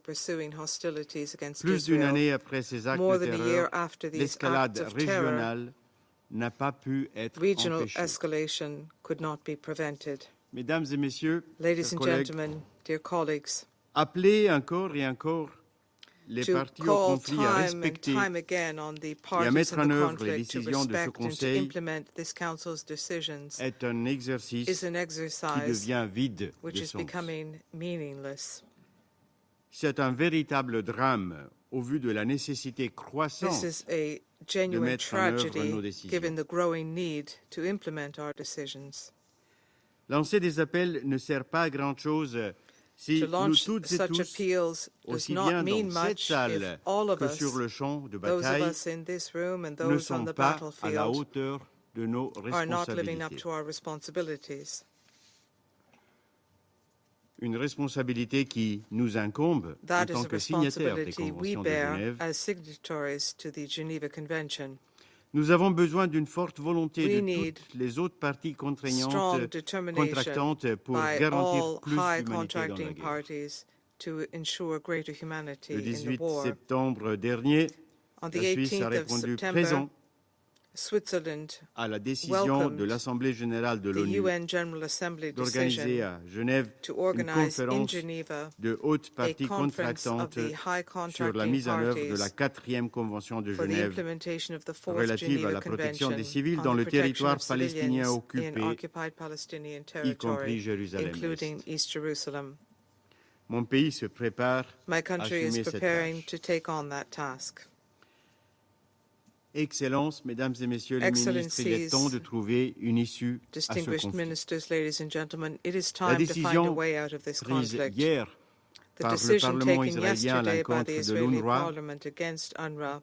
pursuing hostilities against Plus d'une Israel. année après ces actes More de than a terreur, year after these l'escalade acts of terror, régionale n'a pas pu être regional empêchée. escalation could not be prevented. Mesdames et messieurs, Ladies chers and collègues, gentlemen, dear colleagues, appeler encore et encore les to parties au call conflit à time and respecter time again on the et à parties mettre in en the œuvre les conflict to décisions de ce respect and to Conseil implement this Council's decisions est un is exercice an qui exercise devient vide which de is sens. becoming meaningless. C'est un véritable drame au vu de la nécessité This croissante is a de genuine mettre en œuvre nos tragedy décisions. given the growing need to implement our decisions. Lancer des appels ne sert pas à grand-chose si To nous launch toutes et such tous, appeals does aussi not bien mean dans cette much if salle all of que sur us, le champ de those of bataille, us in this room and ne those on sont the pas à la battlefield, hauteur de nos are not living up responsabilités. to our responsibilities. Une responsabilité qui nous incombe en That is tant a que signataires des responsibility we conventions de bear Genève. as signatories to the Geneva Convention. Nous avons besoin d'une forte volonté We de need toutes les autres parties strong determination contractantes pour by garantir all plus high d'humanité dans la contracting guerre. parties to ensure greater humanity Le in the 18 war. septembre dernier, On the la Suisse a 18th of répondu September, présent Switzerland à la décision welcomed de l'Assemblée générale de the l'ONU UN General Assembly d'organiser decision à Genève to une organize in conférence Geneva de hautes a parties conference of contractantes the high sur la contracting mise en œuvre de la parties 4e Convention de for the Genève implementation of the fourth relative à Geneva la protection Convention des civils on dans the le protection territoire of palestinien civilians in occupé, occupied Palestinian y compris territory, Jérusalem-Est. including East Jerusalem. Mon pays se prépare My à country is assumer cette preparing tâche. to take on that task. Excellences, Mesdames et Messieurs les ministres, il est temps de trouver une issue à ce Distinguished conflit. ministers, ladies and gentlemen, it is La time to find a décision way out of this prise conflict. hier The par le decision Parlement taken israélien à yesterday by the l'encontre de Israeli l'UNRWA Parliament against UNRWA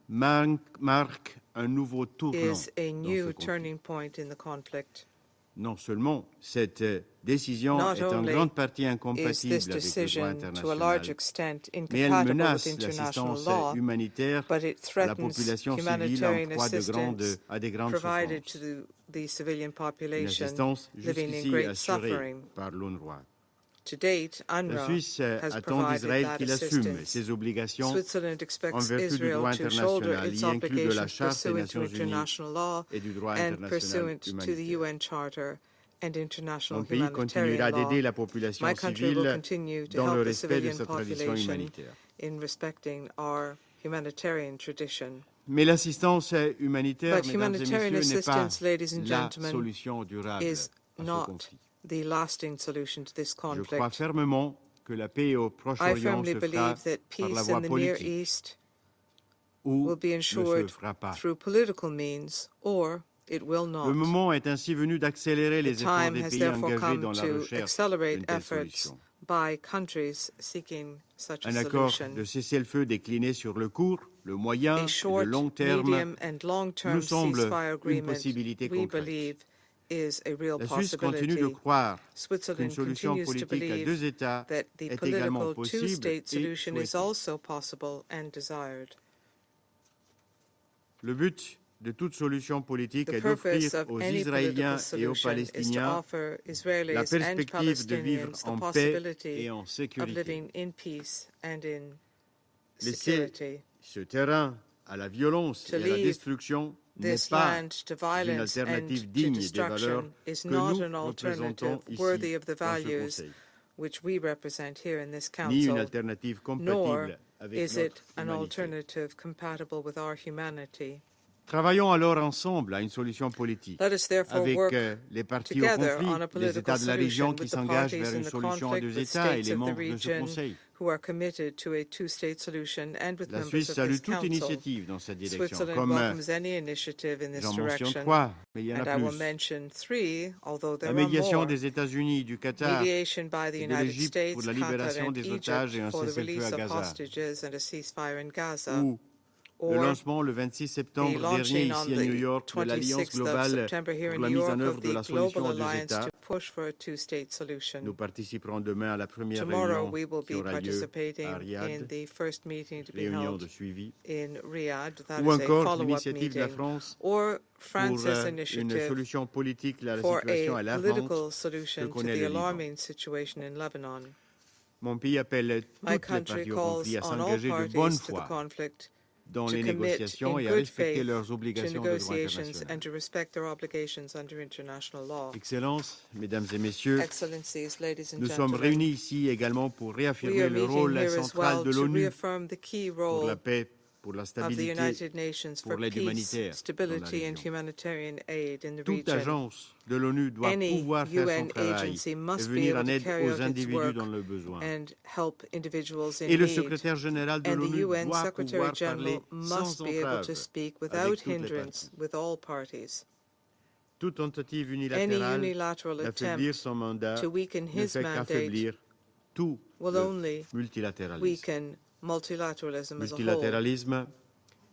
marque un nouveau tournant is a dans ce new conflit. turning point in the conflict. Non seulement cette décision Not est en only grande partie is this incompatible avec le droit decision to a large international, extent mais elle incompatible with menace international l'assistance law, humanitaire but it à la threatens population civile en humanitarian proie assistance à des grandes provided souffrances. to the civilian Une population assistance living in jusqu'ici great assurée suffering. par l'UNRWA. To date, La UNRWA Suisse has attend provided d'Israël that qu'il assume assistance. ses obligations Switzerland en expects vertu du Israel droit to shoulder international, its y inclus de la obligations Charte des pursuant to Nations Unies international law et du droit and international pursuant to the humanitaire. UN Charter and international Mon pays continuera humanitarian law. d'aider la population My country will civile continue to dans le help the respect de civilian sa tradition population humanitaire. in respecting our humanitarian tradition. Mais l'assistance humanitaire, But mesdames et humanitarian messieurs, n'est pas assistance, ladies and la gentlemen, solution durable is à ce not conflit. the lasting solution to this Je crois conflict. fermement que la paix au I Proche-Orient firmly se fera believe that par la peace voie in the Near politique East ou will be ne se ensured fera pas. through political means, or it will Le not. moment est ainsi venu d'accélérer The les efforts time des has pays therefore engagés come dans la to recherche accelerate d'une telle efforts solution. by countries seeking such a Un accord solution. de cessez-le-feu décliné sur le court, le moyen A et le short, long terme medium, and long-term nous semble ceasefire une agreement, possibilité we concrète. believe, is a real La Suisse continue de possibility. croire qu'une Switzerland solution continues to politique à believe deux États that the est également political possible two-state et solution is souhaitée. also possible and desired. Le but de toute solution politique The est d'offrir purpose of aux any Israéliens political et aux solution is to Palestiniens offer la Israelis and perspective de vivre Palestinians the en paix possibility et en of sécurité. living in peace and in Laisser security. ce terrain à la violence To et à la leave destruction n'est This pas land to une violence and alternative to digne des valeurs destruction is que not nous an représentons alternative worthy ici of the dans ce values Conseil, which we represent here in this ni une Council, alternative nor compatible avec is notre it an humanité. alternative compatible with our humanity. Travaillons alors ensemble à une solution politique Let us therefore avec work les partis au together conflit, on a les political États de la région solution qui with the s'engagent parties vers in une the solution à conflict, deux with États et states les of the membres de ce region Conseil. who are committed to a two-state solution, and with La members Suisse of salue this toute Council. initiative dans cette direction, Switzerland comme welcomes any initiative in this j'en mentionne direction, trois, mais il y en and a I will plus. mention three, although La there are médiation more. des États-Unis, du Qatar Mediation by the et de United l'Égypte pour States, la Qatar, libération and des Egypt otages et un for the cessez-le-feu release à of Gaza, hostages and a ceasefire in Gaza, ou le or lancement le 26 the septembre dernier launching on ici à New the York de l'Alliance 26th of globale September here pour in la New mise en York œuvre of de the la Global solution à deux Alliance États. to push for a two-state solution. Nous participerons demain à la première Tomorrow réunion we will qui be aura lieu participating à in Riyad, the first meeting to be réunion held de suivi, in Riyadh. That ou is a encore follow-up l'initiative de la meeting. France Or pour France's une initiative solution politique à la for situation a alarmante political que solution to connaît the le Liban. alarming situation in Lebanon. Mon pays appelle My toutes les country parties au calls conflit à on all s'engager de bonne parties to the foi conflict dans to les commit négociations in et à good respecter faith leurs to obligations de droit negotiations international. and to respect their obligations under international law. Excellences, Mesdames et Messieurs, Excellencies, ladies and nous sommes gentlemen, réunis ici également pour we réaffirmer are le meeting rôle here as central well de to l'ONU reaffirm the key pour la role paix, pour la of the stabilité, United Nations pour for l'aide peace, humanitaire dans la stability and région. humanitarian aid in the Toute region. agence de l'ONU doit Any pouvoir faire son UN travail agency et must be venir able en to aide carry aux out its individus work dans le besoin. and help individuals Et in le need. secrétaire général de And the l'ONU UN doit Secretary pouvoir parler General must sans be able to entrave speak avec without toutes les hindrance parties. with all parties. Toute tentative Any unilatérale unilateral d'affaiblir attempt son mandat to weaken ne his fait mandate qu'affaiblir tout will le only multilatéralisme. weaken multilateralism as a whole. Multilatéralisme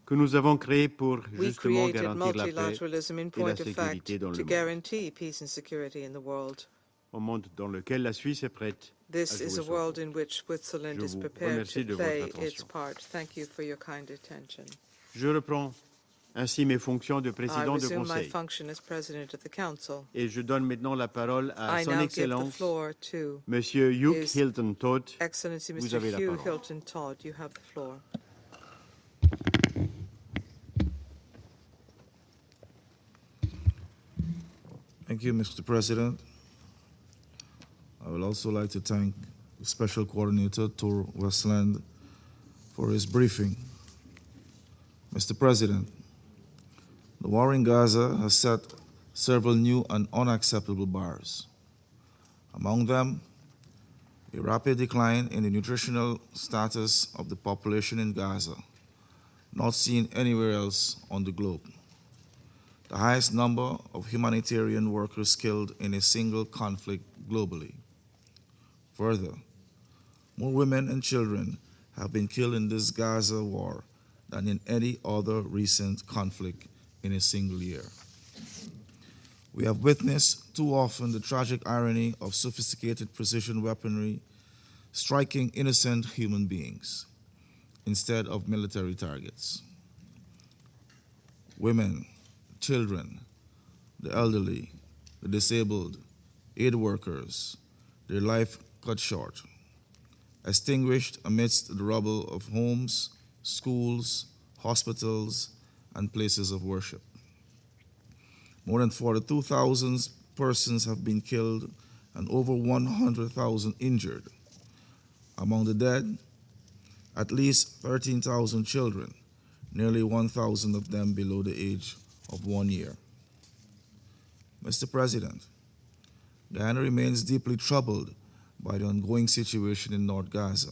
que nous avons créé pour We justement created garantir la paix multilateralism in et la point of fact sécurité dans to le monde. guarantee peace and security in the world. Un monde dans lequel la Suisse est prête à This jouer is a son world rôle. in which Switzerland Je is vous prepared remercie to de votre play its attention. part. Thank you for your kind attention. Je reprends ainsi mes fonctions de I président de resume my conseil function as President of the Council. et je donne maintenant la parole à I son now give the Excellence, floor to Monsieur Hugh His Hilton Todd. Excellency Vous Mr. avez la Hugh parole. Hilton Todd. You have the floor. Thank you, Mr. President. I would also like to thank the Special Coordinator, Tor Westland, for his briefing. Mr. President, the war in Gaza has set several new and unacceptable bars. Among them, a rapid decline in the nutritional status of the population in Gaza, not seen anywhere else on the globe. The highest number of humanitarian workers killed in a single conflict globally. Further, more women and children have been killed in this Gaza war than in any other recent conflict in a single year. We have witnessed too often the tragic irony of sophisticated precision weaponry striking innocent human beings instead of military targets. Women, children, the elderly, the disabled, aid workers, their life cut short, extinguished amidst the rubble of homes, schools, hospitals, and places of worship. More than 42,000 persons have been killed and over 100,000 injured. Among the dead, at least 13,000 children, nearly 1,000 of them below the age of 1 year. Mr. President, Guyana remains deeply troubled by the ongoing situation in North Gaza,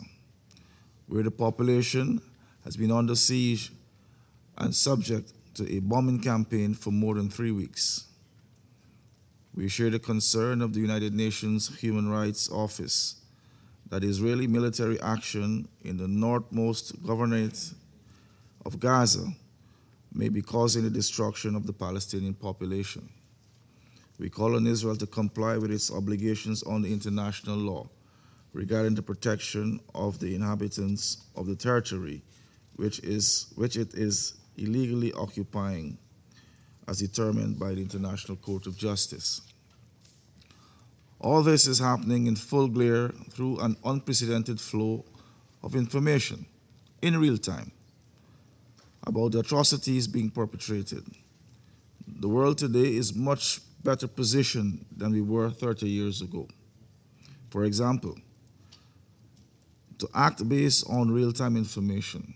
where the population has been under siege and subject to a bombing campaign for more than 3 weeks. We share the concern of the United Nations Human Rights Office that Israeli military action in the northmost governorate of Gaza may be causing the destruction of the Palestinian population. We call on Israel to comply with its obligations under international law regarding the protection of the inhabitants of the territory which it is illegally occupying as determined by the International Court of Justice. All this is happening in full glare through an unprecedented flow of information in real time about the atrocities being perpetrated. The world today is much better positioned than we were 30 years ago. For example, to act based on real-time information.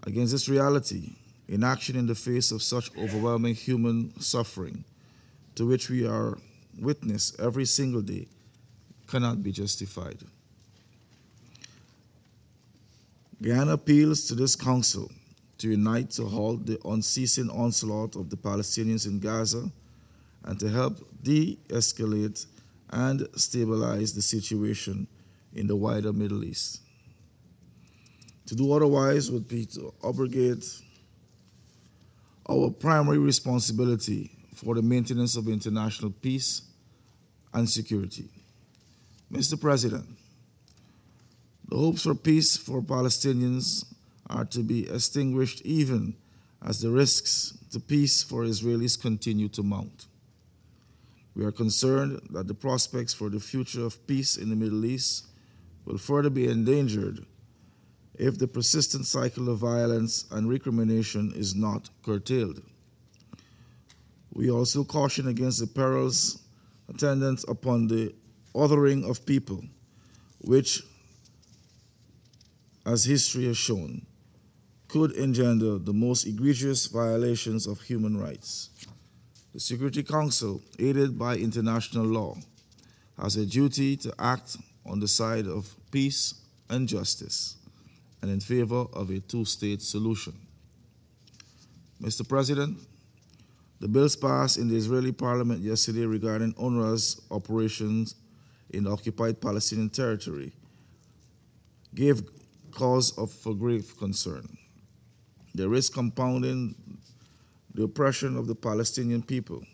Against this reality, inaction in the face of such overwhelming human suffering to which we are witness every single day cannot be justified. Guyana appeals to this council to unite to halt the unceasing onslaught of the Palestinians in Gaza and to help de-escalate and stabilize the situation in the wider Middle East. To do otherwise would be to abrogate our primary responsibility for the maintenance of international peace and security. Mr. President, the hopes for peace for Palestinians are to be extinguished even as the risks to peace for Israelis continue to mount. We are concerned that the prospects for the future of peace in the Middle East will further be endangered if the persistent cycle of violence and recrimination is not curtailed. We also caution against the perils attendant upon the othering of people, which, as history has shown, could engender the most egregious violations of human rights. The Security Council, aided by international law, has a duty to act on the side of peace and justice and in favor of a two-state solution. Mr. President, the bills passed in the Israeli parliament yesterday regarding UNRWA's operations in the occupied Palestinian territory gave cause for grave concern. They risk compounding the oppression of the Palestinian people.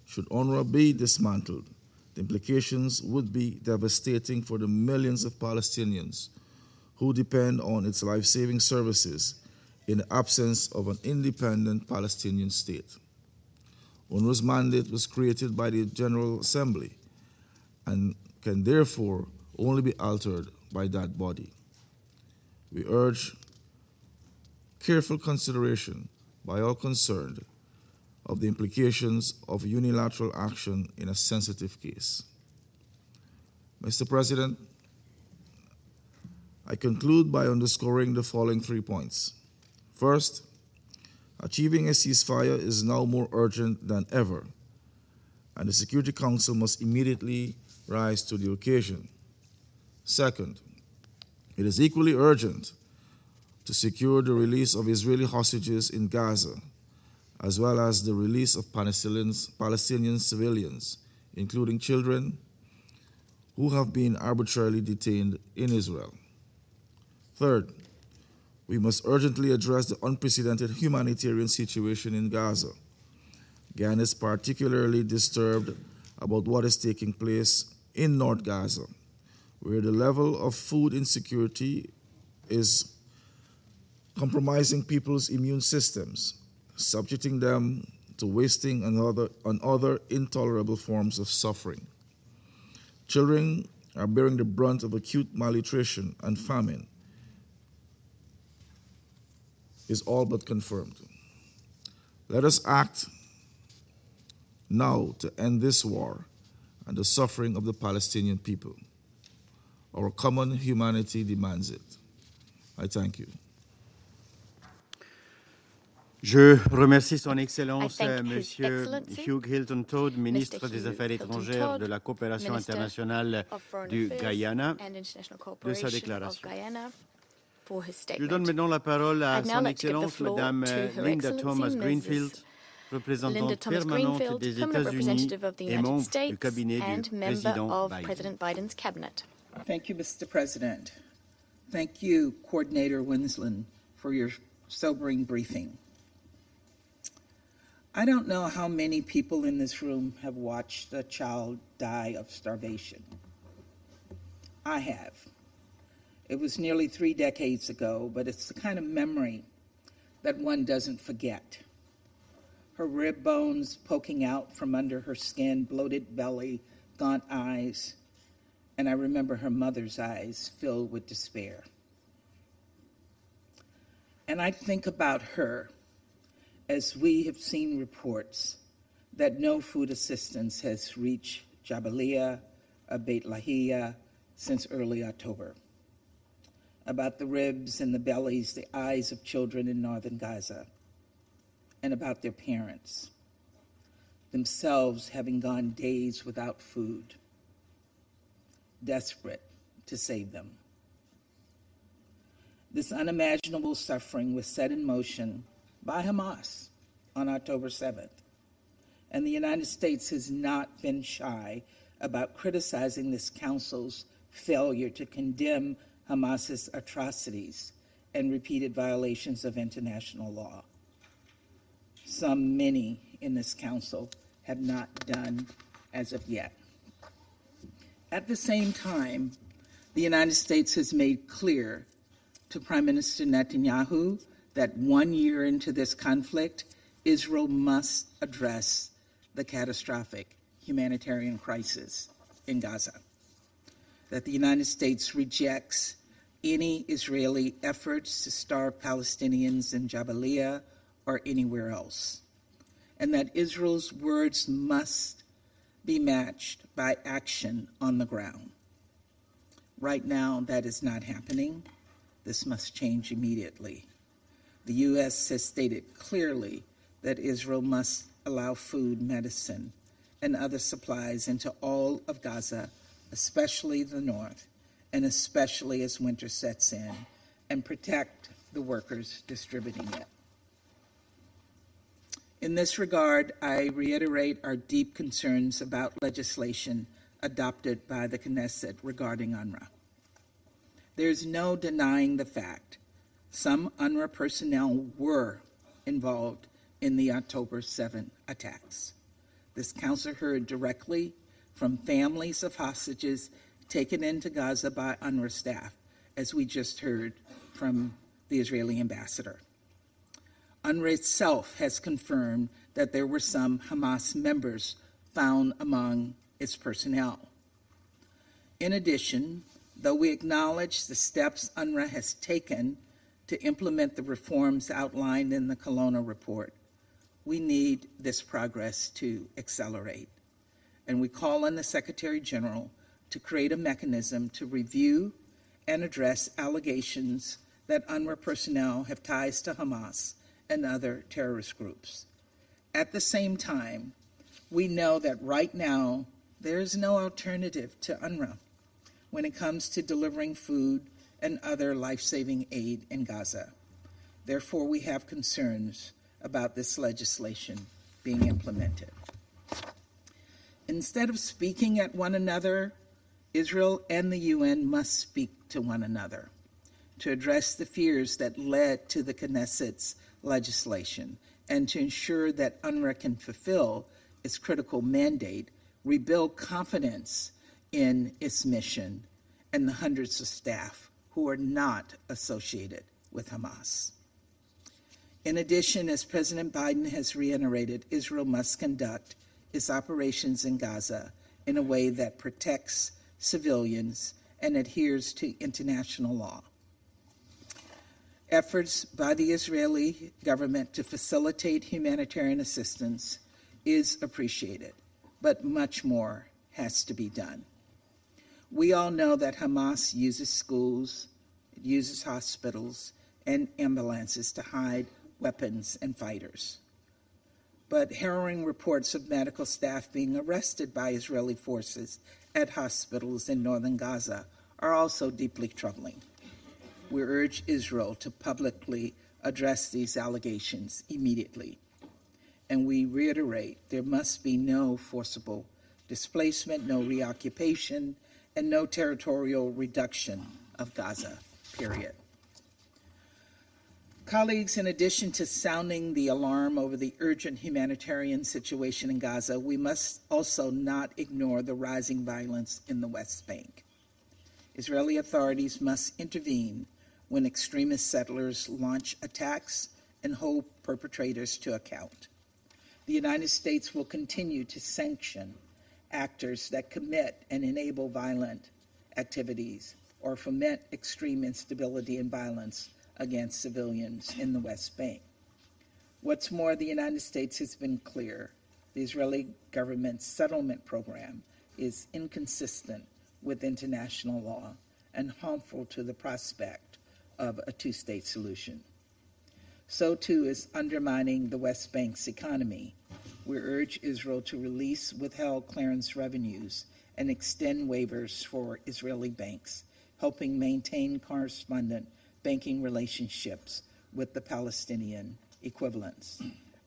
Should UNRWA be dismantled, the implications would be devastating for the millions of Palestinians who depend on its life-saving services in the absence of an independent Palestinian state. UNRWA's mandate was created by the General Assembly and can therefore only be altered by that body. We urge careful consideration by all concerned of the implications of unilateral action in a sensitive case. Mr. President, I conclude by underscoring the following 3 points. First, achieving a ceasefire is now more urgent than ever, and the Security Council must immediately rise to the occasion. Second, it is equally urgent to secure the release of Israeli hostages in Gaza, as well as the release of Palestinian civilians, including children, who have been arbitrarily detained in Israel. Third, we must urgently address the unprecedented humanitarian situation in Gaza. Ghana is particularly disturbed about what is taking place in North Gaza, where the level of food insecurity is compromising people's immune systems, subjecting them to wasting and other intolerable forms of suffering. Children are bearing the brunt of acute malnutrition, and famine is all but confirmed. Let us act now to end this war and the suffering of the Palestinian people. Our common humanity demands it. I thank you. Je remercie Son Excellence Monsieur Hugh Hilton Todd, ministre des Affaires étrangères, de la coopération internationale du Guyana, de sa déclaration. Je donne maintenant la parole à Son Excellence Madame Linda Thomas Greenfield, représentante permanente des États-Unis et membre du cabinet du président Biden. Thank you, Mr. President. Thank you, Coordinator Winsland, for your sobering briefing. I don't know how many people in this room have watched a child die of starvation. I have. It was nearly 3 decades ago, but it's the kind of memory that one doesn't forget. Her rib bones poking out from under her skin, bloated belly, gaunt eyes, and I remember her mother's eyes filled with despair. And I think about her as we have seen reports that no food assistance has reached Jabalia or Beit Lahia since early October. About the ribs and the bellies, the eyes of children in northern Gaza, and about their parents, themselves having gone days without food, desperate to save them. This unimaginable suffering was set in motion by Hamas on October 7th, and the United States has not been shy about criticizing this council's failure to condemn Hamas's atrocities and repeated violations of international law. Many in this council have not done as of yet. At the same time, the United States has made clear to Prime Minister Netanyahu that 1 year into this conflict, Israel must address the catastrophic humanitarian crisis in Gaza, that the United States rejects any Israeli efforts to starve Palestinians in Jabalia or anywhere else, and that Israel's words must be matched by action on the ground. Right now, that is not happening. This must change immediately. The U.S. has stated clearly that Israel must allow food, medicine, and other supplies into all of Gaza, especially the north, and especially as winter sets in, and protect the workers distributing it. In this regard, I reiterate our deep concerns about legislation adopted by the Knesset regarding UNRWA. There's no denying the fact some UNRWA personnel were involved in the October 7 attacks. This council heard directly from families of hostages taken into Gaza by UNRWA staff, as we just heard from the Israeli ambassador. UNRWA itself has confirmed that there were some Hamas members found among its personnel. In addition, though we acknowledge the steps UNRWA has taken to implement the reforms outlined in the Colonna report, we need this progress to accelerate. And we call on the Secretary General to create a mechanism to review and address allegations that UNRWA personnel have ties to Hamas and other terrorist groups. At the same time, we know that right now there is no alternative to UNRWA when it comes to delivering food and other life-saving aid in Gaza. Therefore, we have concerns about this legislation being implemented. Instead of speaking at one another, Israel and the UN must speak to one another to address the fears that led to the Knesset's legislation and to ensure that UNRWA can fulfill its critical mandate, rebuild confidence in its mission, and the hundreds of staff who are not associated with Hamas. In addition, as President Biden has reiterated, Israel must conduct its operations in Gaza in a way that protects civilians and adheres to international law. Efforts by the Israeli government to facilitate humanitarian assistance is appreciated, but much more has to be done. We all know that Hamas uses schools, it uses hospitals, and ambulances to hide weapons and fighters. But harrowing reports of medical staff being arrested by Israeli forces at hospitals in northern Gaza are also deeply troubling. We urge Israel to publicly address these allegations immediately. And we reiterate there must be no forcible displacement, no reoccupation, and no territorial reduction of Gaza, period. Colleagues, in addition to sounding the alarm over the urgent humanitarian situation in Gaza, we must also not ignore the rising violence in the West Bank. Israeli authorities must intervene when extremist settlers launch attacks and hold perpetrators to account. The United States will continue to sanction actors that commit and enable violent activities or foment extreme instability and violence against civilians in the West Bank. What's more, the United States has been clear. The Israeli government's settlement program is inconsistent with international law and harmful to the prospect of a two-state solution. So too is undermining the West Bank's economy. We urge Israel to release withheld clearance revenues and extend waivers for Israeli banks, helping maintain correspondent banking relationships with the Palestinian equivalents,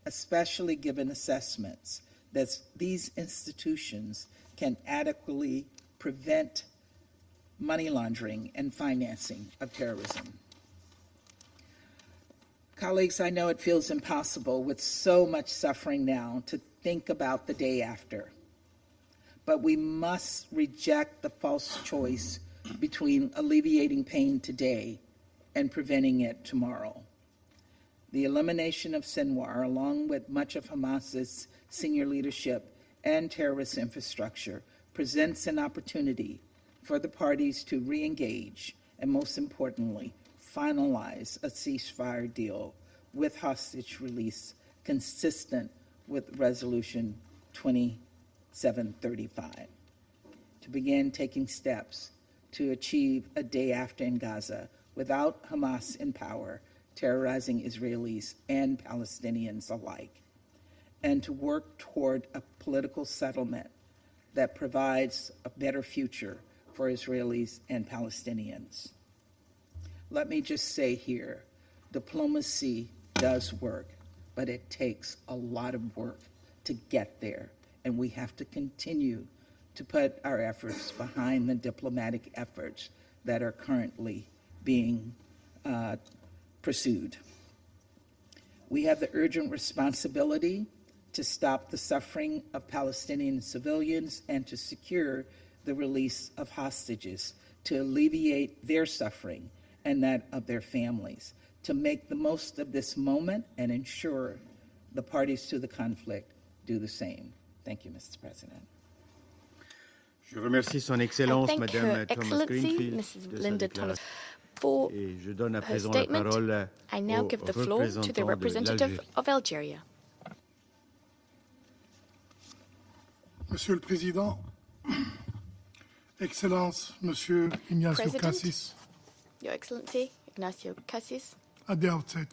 especially given assessments that these institutions can adequately prevent money laundering and financing of terrorism. Colleagues, I know it feels impossible with so much suffering now to think about the day after, but we must reject the false choice between alleviating pain today and preventing it tomorrow. The elimination of Sinwar, along with much of Hamas's senior leadership and terrorist infrastructure presents an opportunity for the parties to re-engage and, most importantly, finalize a ceasefire deal with hostage release consistent with Resolution 2735, to begin taking steps to achieve a day after in Gaza without Hamas in power, terrorizing Israelis and Palestinians alike, and to work toward a political settlement that provides a better future for Israelis and Palestinians. Let me just say here, diplomacy does work, but it takes a lot of work to get there, and we have to continue to put our efforts behind the diplomatic efforts that are currently being pursued. We have the urgent responsibility to stop the suffering of Palestinian civilians and to secure the release of hostages, to alleviate their suffering and that of their families, to make the most of this moment and ensure the parties to the conflict do the same. Thank you, Mr. President. Je remercie Son Excellence, I thank Her Madame Thomas Excellency, Greenfield, Mrs. de sa Linda Thomas, déclaration. for Et je donne à her présent la statement. parole I now au give the floor to the représentant de representative l'Algérie. of Algeria. Monsieur le Président, Excellence, Monsieur Ignacio President. Cassis, Your Excellency, Ignacio Cassis, at the outset,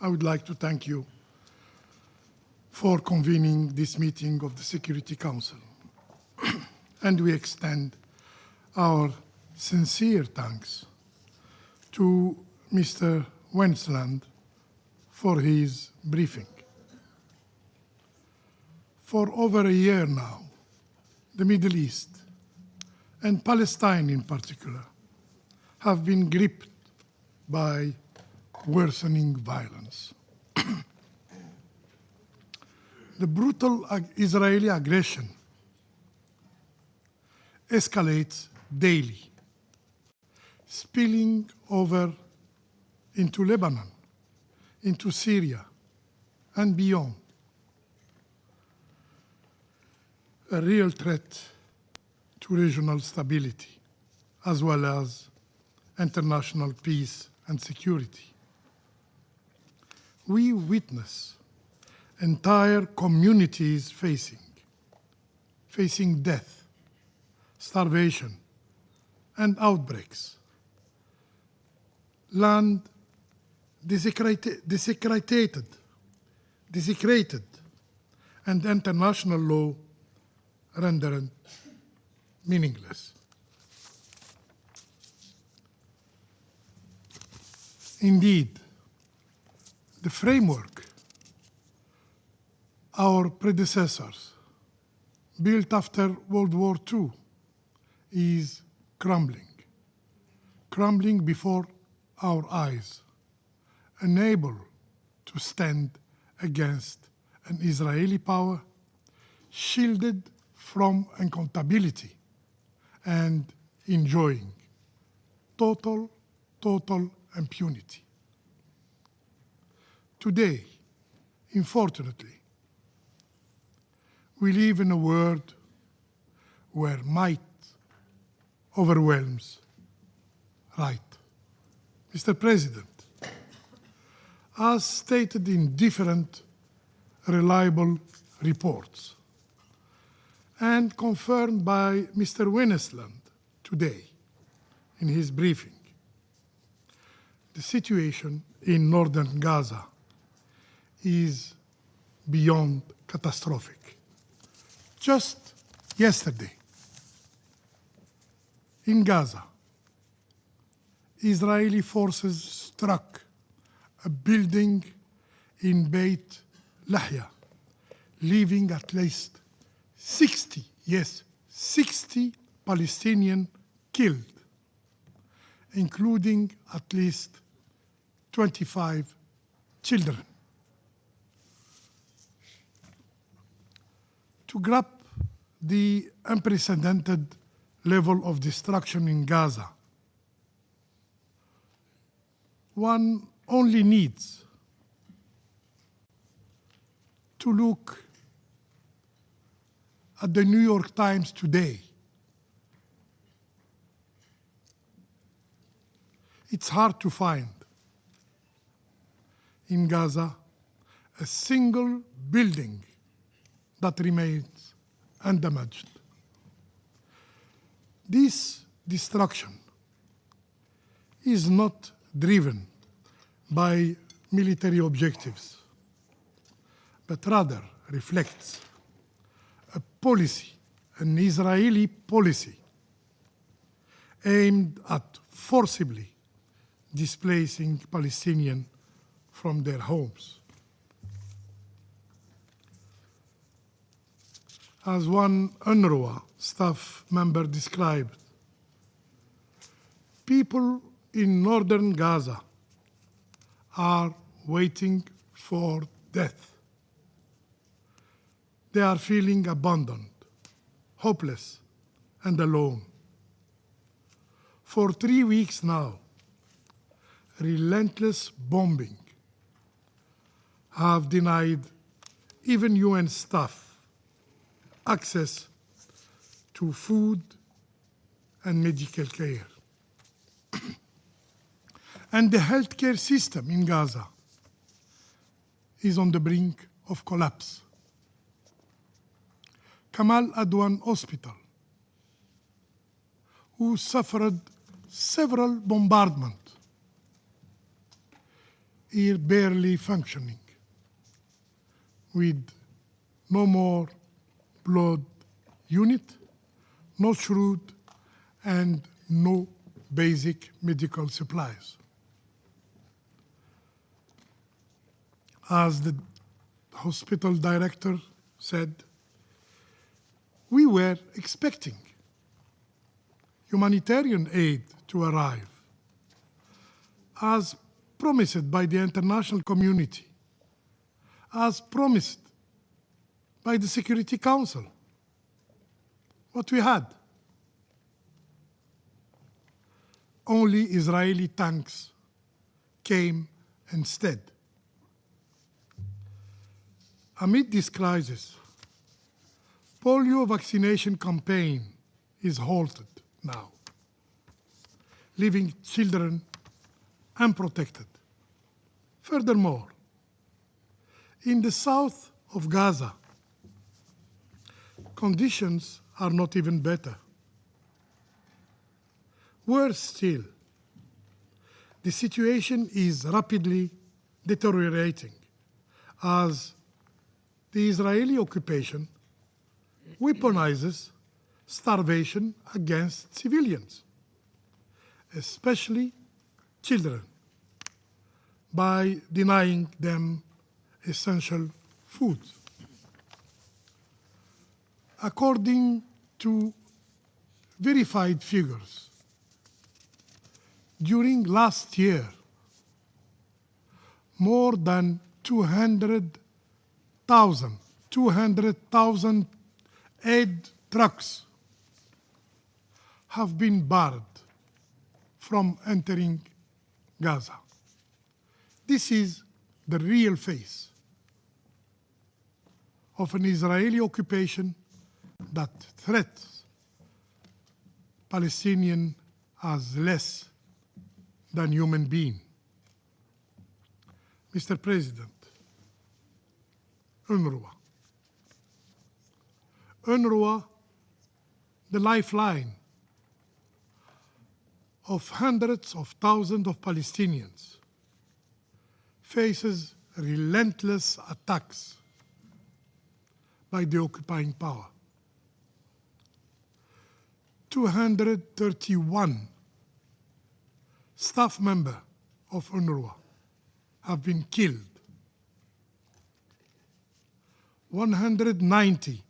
I would like to thank you for convening this meeting of the Security Council. And we extend our sincere thanks to Mr. Wensland for his briefing. For over a year now, the Middle East, and Palestine in particular, have been gripped by worsening violence. The brutal Israeli aggression escalates daily, spilling over into Lebanon, into Syria, and beyond. A real threat to regional stability, as well as international peace and security. We witness entire communities facing death, starvation, and outbreaks. Land desecrated, and international law rendered meaningless. Indeed, the framework our predecessors built after World War II is crumbling before our eyes, unable to stand against an Israeli power shielded from accountability and enjoying total impunity. Today, unfortunately, we live in a world where might overwhelms right. Mr. President, as stated in different reliable reports and confirmed by Mr. Wensland today in his briefing, the situation in northern Gaza is beyond catastrophic. Just yesterday, in Gaza, Israeli forces struck a building in Beit Lahya, leaving at least 60 Palestinians killed, including at least 25 children. To grasp the unprecedented level of destruction in Gaza, one only needs to look at the New York Times today, it's hard to find in Gaza a single building that remains undamaged. This destruction is not driven by military objectives, but rather reflects a policy, an Israeli policy, aimed at forcibly displacing Palestinians from their homes. As one UNRWA staff member described, people in northern Gaza are waiting for death. They are feeling abandoned, hopeless, and alone. For 3 weeks now, relentless bombing have denied even UN staff access to food and medical care. And the healthcare system in Gaza is on the brink of collapse. Kamal Adwan Hospital, who suffered several bombardments, is barely functioning, with no more blood unit, no shrewd, and no basic medical supplies. As the hospital director said, we were expecting humanitarian aid to arrive, as promised by the international community, as promised by the Security Council. What we had? Only Israeli tanks came instead. Amid this crisis, polio vaccination campaign is halted now, leaving children unprotected. Furthermore, in the south of Gaza, conditions are not even better. Worse still, the situation is rapidly deteriorating as the Israeli occupation weaponizes starvation against civilians, especially children, by denying them essential food. According to verified figures, during last year, more than 200,000 aid trucks have been barred from entering Gaza. This is the real face of an Israeli occupation that threats Palestinians as less than human beings. Mr. President, UNRWA, the lifeline of hundreds of thousands of Palestinians, faces relentless attacks by the occupying power. 231 staff members of UNRWA have been killed. 190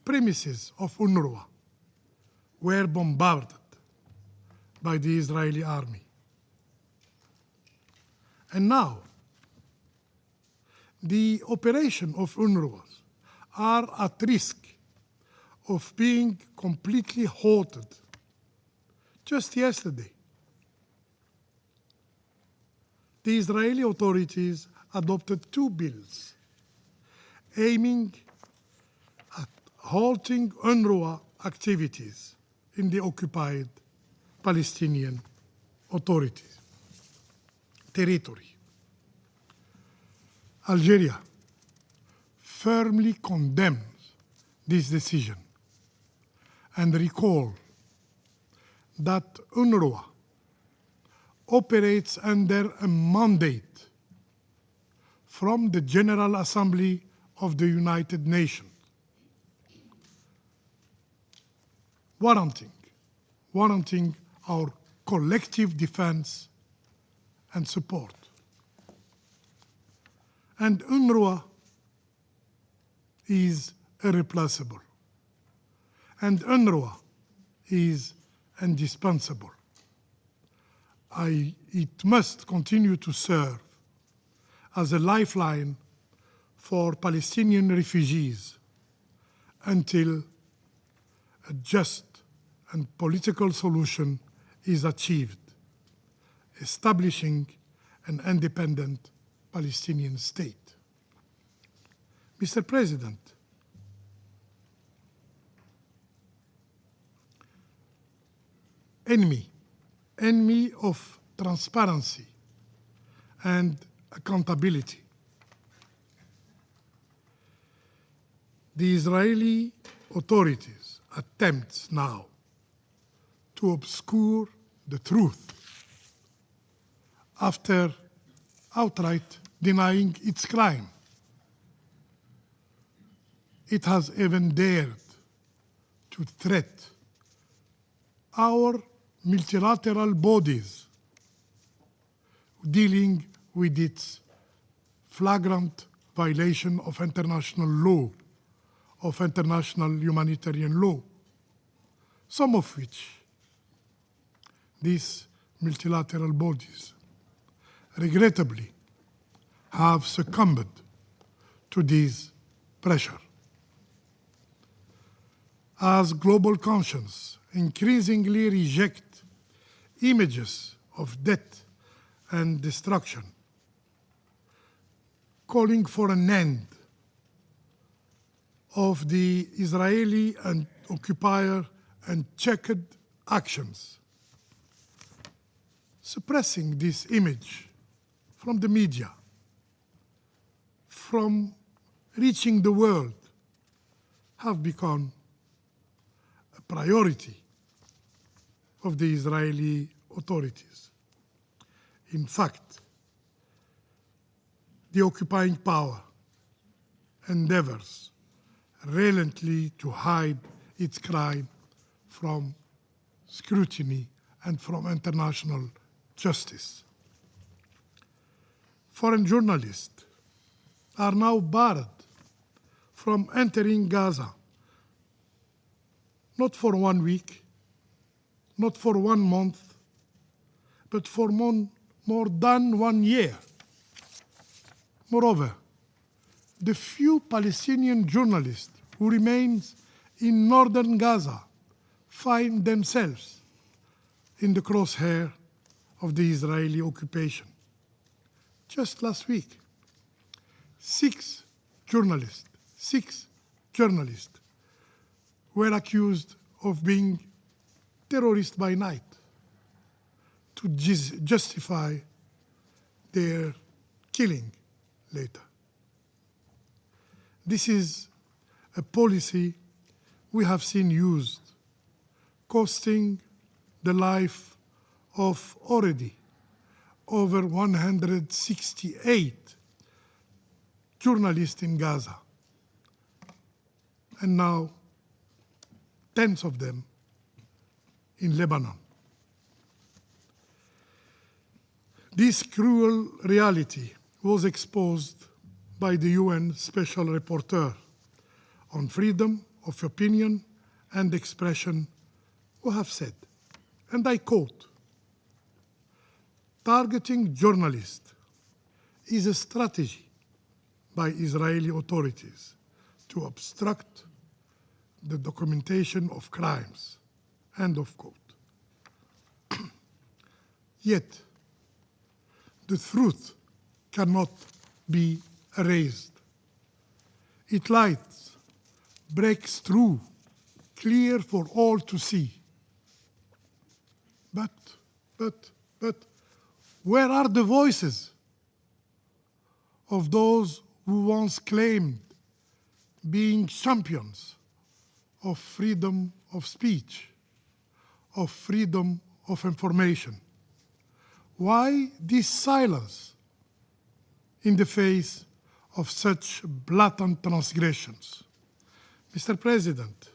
premises of UNRWA were bombarded by the Israeli army. And now, the operation of UNRWA are at risk of being completely halted. Just yesterday, the Israeli authorities adopted 2 bills aiming at halting UNRWA activities in the occupied Palestinian territory. Algeria firmly condemns this decision and recalls that UNRWA operates under a mandate from the General Assembly of the United Nations, warranting our collective defense and support. And UNRWA is irreplaceable, and UNRWA is indispensable. It must continue to serve as a lifeline for Palestinian refugees until a just and political solution is achieved, establishing an independent Palestinian state. Mr. President, enemy of transparency and accountability. The Israeli authorities attempt now to obscure the truth after outright denying its crime. It has even dared to threat our multilateral bodies dealing with its flagrant violation of international law, of international humanitarian law, some of which these multilateral bodies regrettably have succumbed to this pressure. As global conscience increasingly reject images of death and destruction, calling for an end of the Israeli and occupier unchecked actions, suppressing this image from the media, from reaching the world, have become a priority of the Israeli authorities. In fact, the occupying power endeavors relentlessly to hide its crime from scrutiny and from international justice. Foreign journalists are now barred from entering Gaza, not for 1 week, not for 1 month, but for more than 1 year. Moreover, the few Palestinian journalists who remain in northern Gaza find themselves in the crosshair of the Israeli occupation. Just last week, 6 journalists were accused of being terrorists by night to justify their killing later. This is a policy we have seen used, costing the life of already over 168 journalists in Gaza, and now tens of them in Lebanon. This cruel reality was exposed by the UN Special Rapporteur on freedom of opinion and expression, who have said, and I quote, "Targeting journalists is a strategy by Israeli authorities to obstruct the documentation of crimes," end of quote. Yet, the truth cannot be erased. It lies breaks through, clear for all to see. But, where are the voices of those who once claimed being champions of freedom of speech, of freedom of information? Why this silence in the face of such blatant transgressions? Mr. President,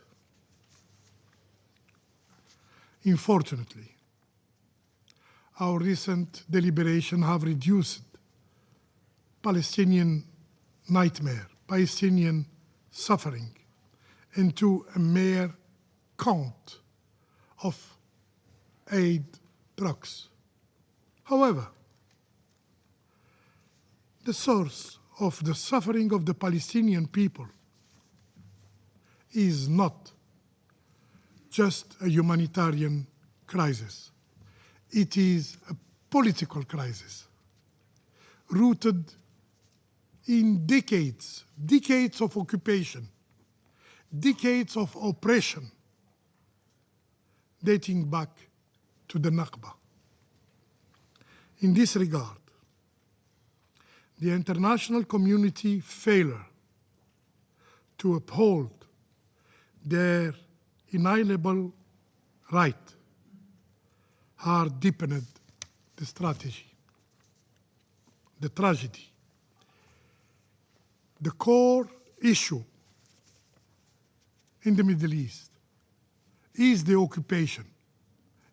unfortunately, our recent deliberations have reduced Palestinian nightmare, Palestinian suffering, into a mere count of aid trucks. However, the source of the suffering of the Palestinian people is not just a humanitarian crisis. It is a political crisis rooted in decades of occupation, decades of oppression, dating back to the Nakba. In this regard, the international community failure to uphold their inalienable right has deepened the tragedy. The core issue in the Middle East is the occupation,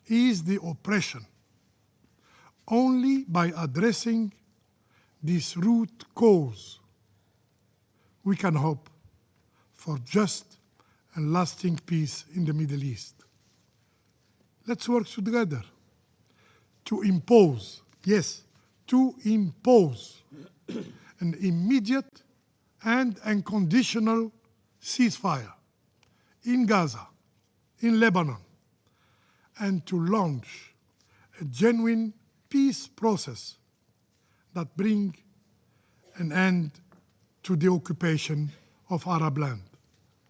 is the oppression. Only by addressing this root cause, we can hope for just and lasting peace in the Middle East. Let's work together to impose, yes, to impose an immediate and unconditional ceasefire in Gaza, in Lebanon, and to launch a genuine peace process that brings an end to the occupation of Arab land.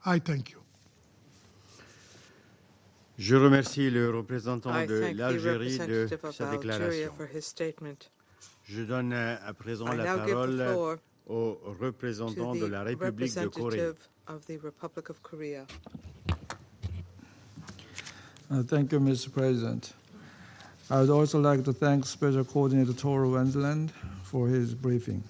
I thank you. Je remercie le représentant I de thank the l'Algérie de representative of sa Algeria déclaration. for his statement. Je donne à présent I la now give the parole floor au to représentant de la the République de Corée. representative of the Republic of Korea. Thank you, Mr. President. I would also like to thank Special Coordinator Toro Wendland for his briefing.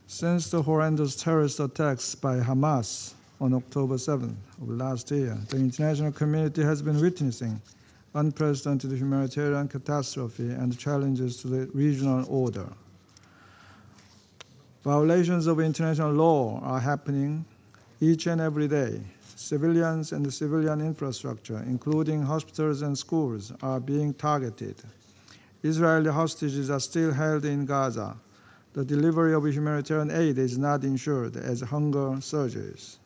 Since the horrendous terrorist attacks by Hamas on October 7th of last year, the international community has been witnessing unprecedented humanitarian catastrophe and challenges to the regional order. Violations of international law are happening each and every day. Civilians and the civilian infrastructure, including hospitals and schools, are being targeted. Israeli hostages are still held in Gaza. The delivery of humanitarian aid is not ensured as hunger surges.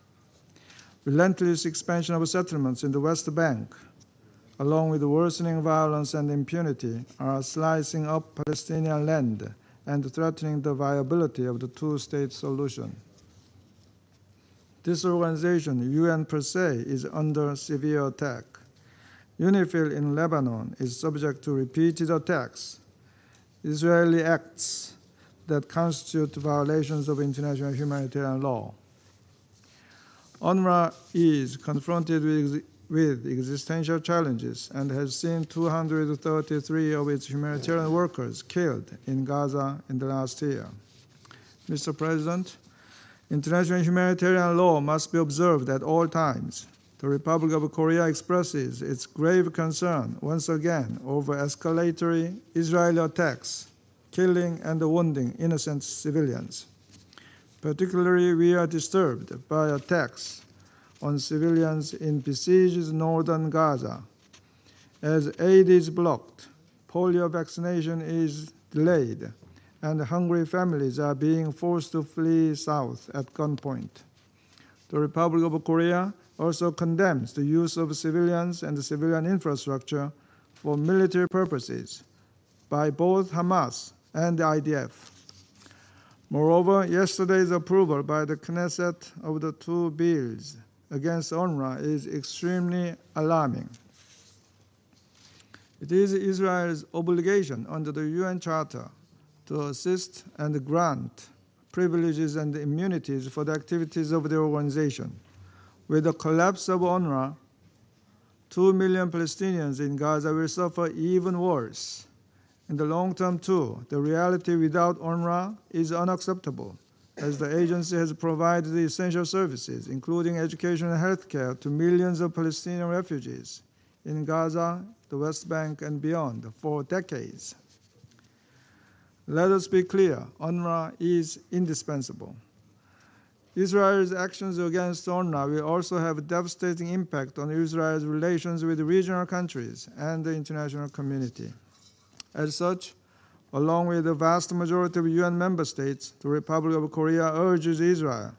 Relentless expansion of settlements in the West Bank, along with worsening violence and impunity, are slicing up Palestinian land and threatening the viability of the two-state solution. This organization, UN per se, is under severe attack. UNIFIL in Lebanon is subject to repeated attacks. Israeli acts that constitute violations of international humanitarian law. UNRWA is confronted with existential challenges and has seen 233 of its humanitarian workers killed in Gaza in the last year. Mr. President, international humanitarian law must be observed at all times. The Republic of Korea expresses its grave concern once again over escalatory Israeli attacks, killing and wounding innocent civilians. Particularly, we are disturbed by attacks on civilians in besieged northern Gaza. As aid is blocked, polio vaccination is delayed, and hungry families are being forced to flee south at gunpoint. The Republic of Korea also condemns the use of civilians and the civilian infrastructure for military purposes by both Hamas and the IDF. Moreover, yesterday's approval by the Knesset of the two bills against UNRWA is extremely alarming. It is Israel's obligation under the UN Charter to assist and grant privileges and immunities for the activities of the organization. With the collapse of UNRWA, 2 million Palestinians in Gaza will suffer even worse. In the long term, too, the reality without UNRWA is unacceptable, as the agency has provided the essential services, including education and health care, to millions of Palestinian refugees in Gaza, the West Bank, and beyond for decades. Let us be clear, UNRWA is indispensable. Israel's actions against UNRWA will also have a devastating impact on Israel's relations with regional countries and the international community. As such, along with the vast majority of UN member states, the Republic of Korea urges Israel,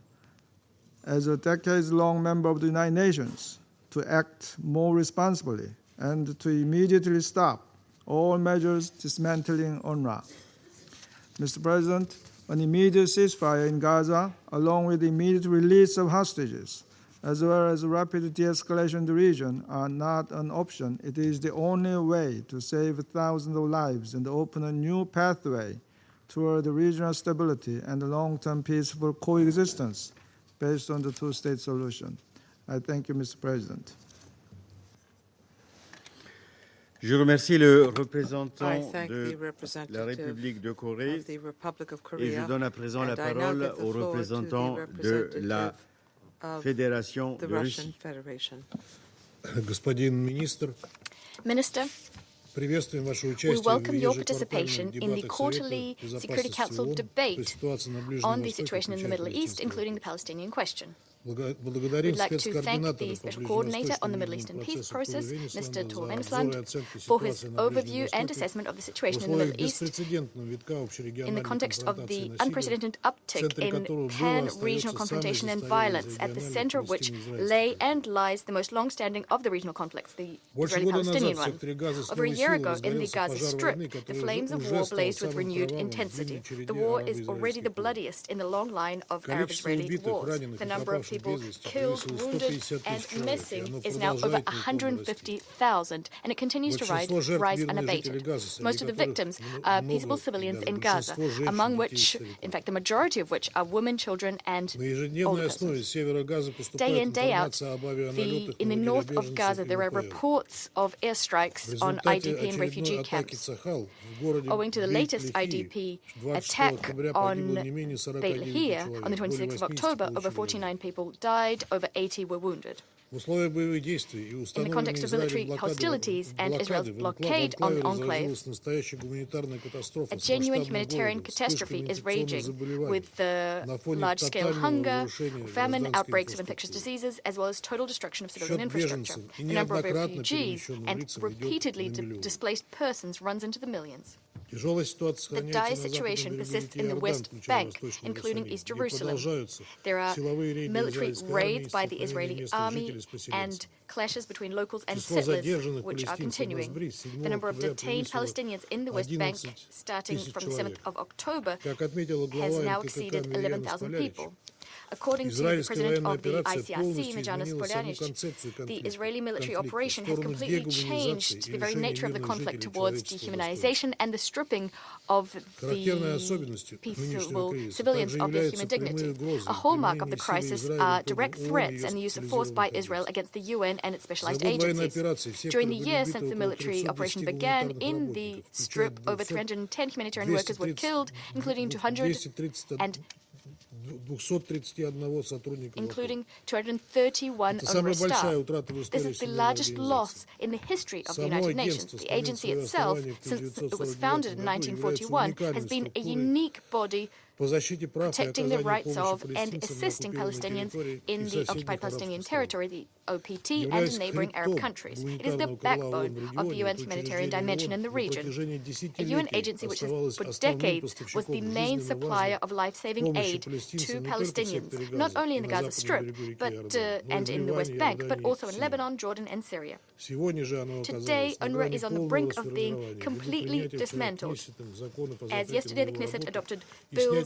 as a decades-long member of the United Nations, to act more responsibly and to immediately stop all measures dismantling UNRWA. Mr. President, an immediate ceasefire in Gaza, along with the immediate release of hostages, as well as rapid de-escalation in the region, are not an option. It is the only way to save thousands of lives and open a new pathway toward regional stability and long-term peaceful coexistence based on the two-state solution. I thank you, Mr. President. Je remercie le représentant I thank de the la representative République de Corée of the Republic of et Korea. je donne à présent la And I now parole give the au floor to the représentant de la representative of Fédération the de Russian Russie. Federation. Господин министр, Minister, приветствуем ваше we участие welcome в your ежеквартальных participation in the дебатах quarterly Совета Security Безопасности Council ООН по debate ситуации на Ближнем on the Востоке, situation in the включая Middle East, палестинскую. including the Palestinian question. Благодарим We'd like to thank спецкоординатора the по special coordinator on the Middle ближневосточному Eastern peace процессу process, Тур Mr. Tor Венесland, Venesland, за обзор и оценку for his ситуации на Ближнем overview and Востоке assessment of the в situation in the Middle условиях East беспрецедентного витка in the общерегиональной context of конфронтации the и насилия, unprecedented в uptick центре in которого был и pan-regional остается confrontation самый and застарелый violence, at the региональный center of which палестино-израильский lay конфликт. and lies the most long-standing of the regional conflicts, the Больше года назад Israeli-Palestinian в one. секторе Газа с Over a новой year силой ago, in the разгорелся Gaza пожар Strip, войны, the который flames of уже war стал blazed with самым renewed кровавым в intensity. длинной череде The war is already the арабо-израильских войн. bloodiest in the long line of Количество Arab-Israeli убитых, wars. раненых The и number of пропавших people без вести killed, превысило wounded, 150 and тысяч человек, и missing оно is now over продолжает неуклонно расти. 150,000, and it continues to Большинство жертв rise мирные жители unabated. Газа, среди Most of the которых victims are peaceful много, civilians даже in Gaza, большинство женщин, among детей и which, стариков. in fact, the majority of which are women, children, and На older ежедневной основе persons. с севера Газа Day поступает in, day out, информация об авианалетах in на the north лагеря of Gaza, беженцев и there are ВПР. reports of airstrikes В on результате IDP and refugee очередной атаки camps. Цахал в городе Owing to the latest Бейт-Лехии IDP 26 attack октября on погибло не менее 49 Beit Lahia человек, on the более 26th of 80 October, over получили 49 people died, over 80 were wounded. В условиях боевых действий и In the установленной context of military Израилем hostilities and Israel's в blockade on the анклаве enclave, разразилась настоящая гуманитарная катастрофа a с genuine масштабным humanitarian голодом, catastrophe вспышками is инфекционных raging заболеваний. with the На фоне large-scale тотального hunger, разрушения famine, гражданской outbreaks of infectious инфраструктуры. diseases, as well as total destruction of civilian Счет infrastructure. беженцев и The number of неоднократно refugees перемещенным and лицам идет repeatedly на миллионы. displaced persons runs into the millions. Тяжелая ситуация The сохраняется dire на западном situation берегу persists реки in the Иордан, West включая Bank, Восточный including Иерусалим, East где Jerusalem. продолжаются There are силовые рейды military израильской армии raids с by the столкновением Israeli местных army жителей с поселенцами. and clashes between locals and Число settlers, задержанных which are палестинцев на continuing. Сбри 7 The number of октября detained превысило Palestinians in the West Bank, 11 starting тысяч from the 7th человек. of October, Как отметила has глава now МКК exceeded Мирьям 11,000 Спалярич, people. According to the израильская president военная of the операция ICRC, полностью Mirjana изменила саму Spoljanic, концепцию the конфликта, Israeli military в operation has сторону completely дегуманизации changed и the very лишения nature of the мирных conflict жителей towards человеческого dehumanization and the stripping of Характерной the особенностью нынешнего peaceful кризиса civilians также of their являются human прямые dignity. угрозы A hallmark of the применения силы crisis Израиля are против direct ООН и threats ее and the use of force by специализированных Israel агентств. against the UN and its За specialized год военной agencies. операции в During секторе the были year убиты since the около military 320 operation began, гуманитарных in the работников, strip, включая over 310 humanitarian workers were 230 killed, including 231 сотрудника including 231 Это самая UNRWA staff. большая утрата в This истории is the Всемирной largest организации. loss in the history of the Само United Nations. агентство, The с момента agency своего itself, основания в since it was 1949 founded in году, является 1941, уникальной has been a структурой unique body по защите прав и protecting the оказанию rights помощи of and палестинцам на assisting оккупированной Palestinians территории in и the соседних occupied Palestinian арабских странах. territory, the OPT, and Являясь in neighboring Arab хребтом countries. It is the гуманитарного крыла ООН backbone в of the регионе, UN's это humanitarian учреждение dimension in ООН the на region. протяжении A UN десятилетий agency which has, оставалось for основным decades, was the поставщиком main жизненно supplier важной of life-saving помощи aid to палестинцам не только в Palestinians, секторе not Газа only и in the на Gaza западном Strip, берегу реки but Иордан, но и and в in the West Ливане, Bank, but Иордании also и in Сирии. Lebanon, Jordan, and Syria. Сегодня же оно Today, оказалось на UNRWA грани is on the полного brink of being расформирования, ввиду completely принятия dismantled. Кнессетом законов о As запрете yesterday на the его Knesset работу adopted и bills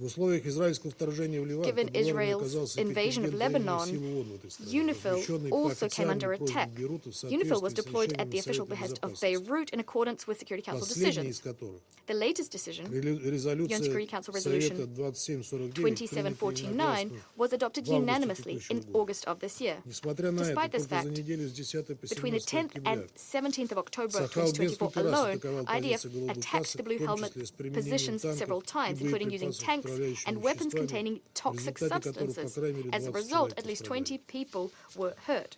В условиях израильского вторжения в Ливан Given под главной Israel's оказался invasion of контингент военных Lebanon, сил ООН в этой стране, UNIFIL размещенный по also came under официальной просьбе attack. Бейрута в UNIFIL was соответствии с deployed at the решением official Совета behest of Безопасности. Beirut in accordance with Security Council Последний из decisions. которых The latest decision, UN резолюция Security Council Совета Resolution 2749, принятая 2749, единогласно was adopted в августе unanimously текущего in года. August of this year. Несмотря на это, Despite this только за fact, неделю с 10 по between the 17 10th октября and 17th of October Сахал 2024 несколько раз alone, атаковал IDF позиции attacked the Blue в том Helmet числе с применением positions танков several и times, including using боеприпасов с tanks отравляющими and weapons веществами, containing в toxic результате которых, по substances. крайней мере, As a 20 result, человек at least пострадали. 20 people were hurt.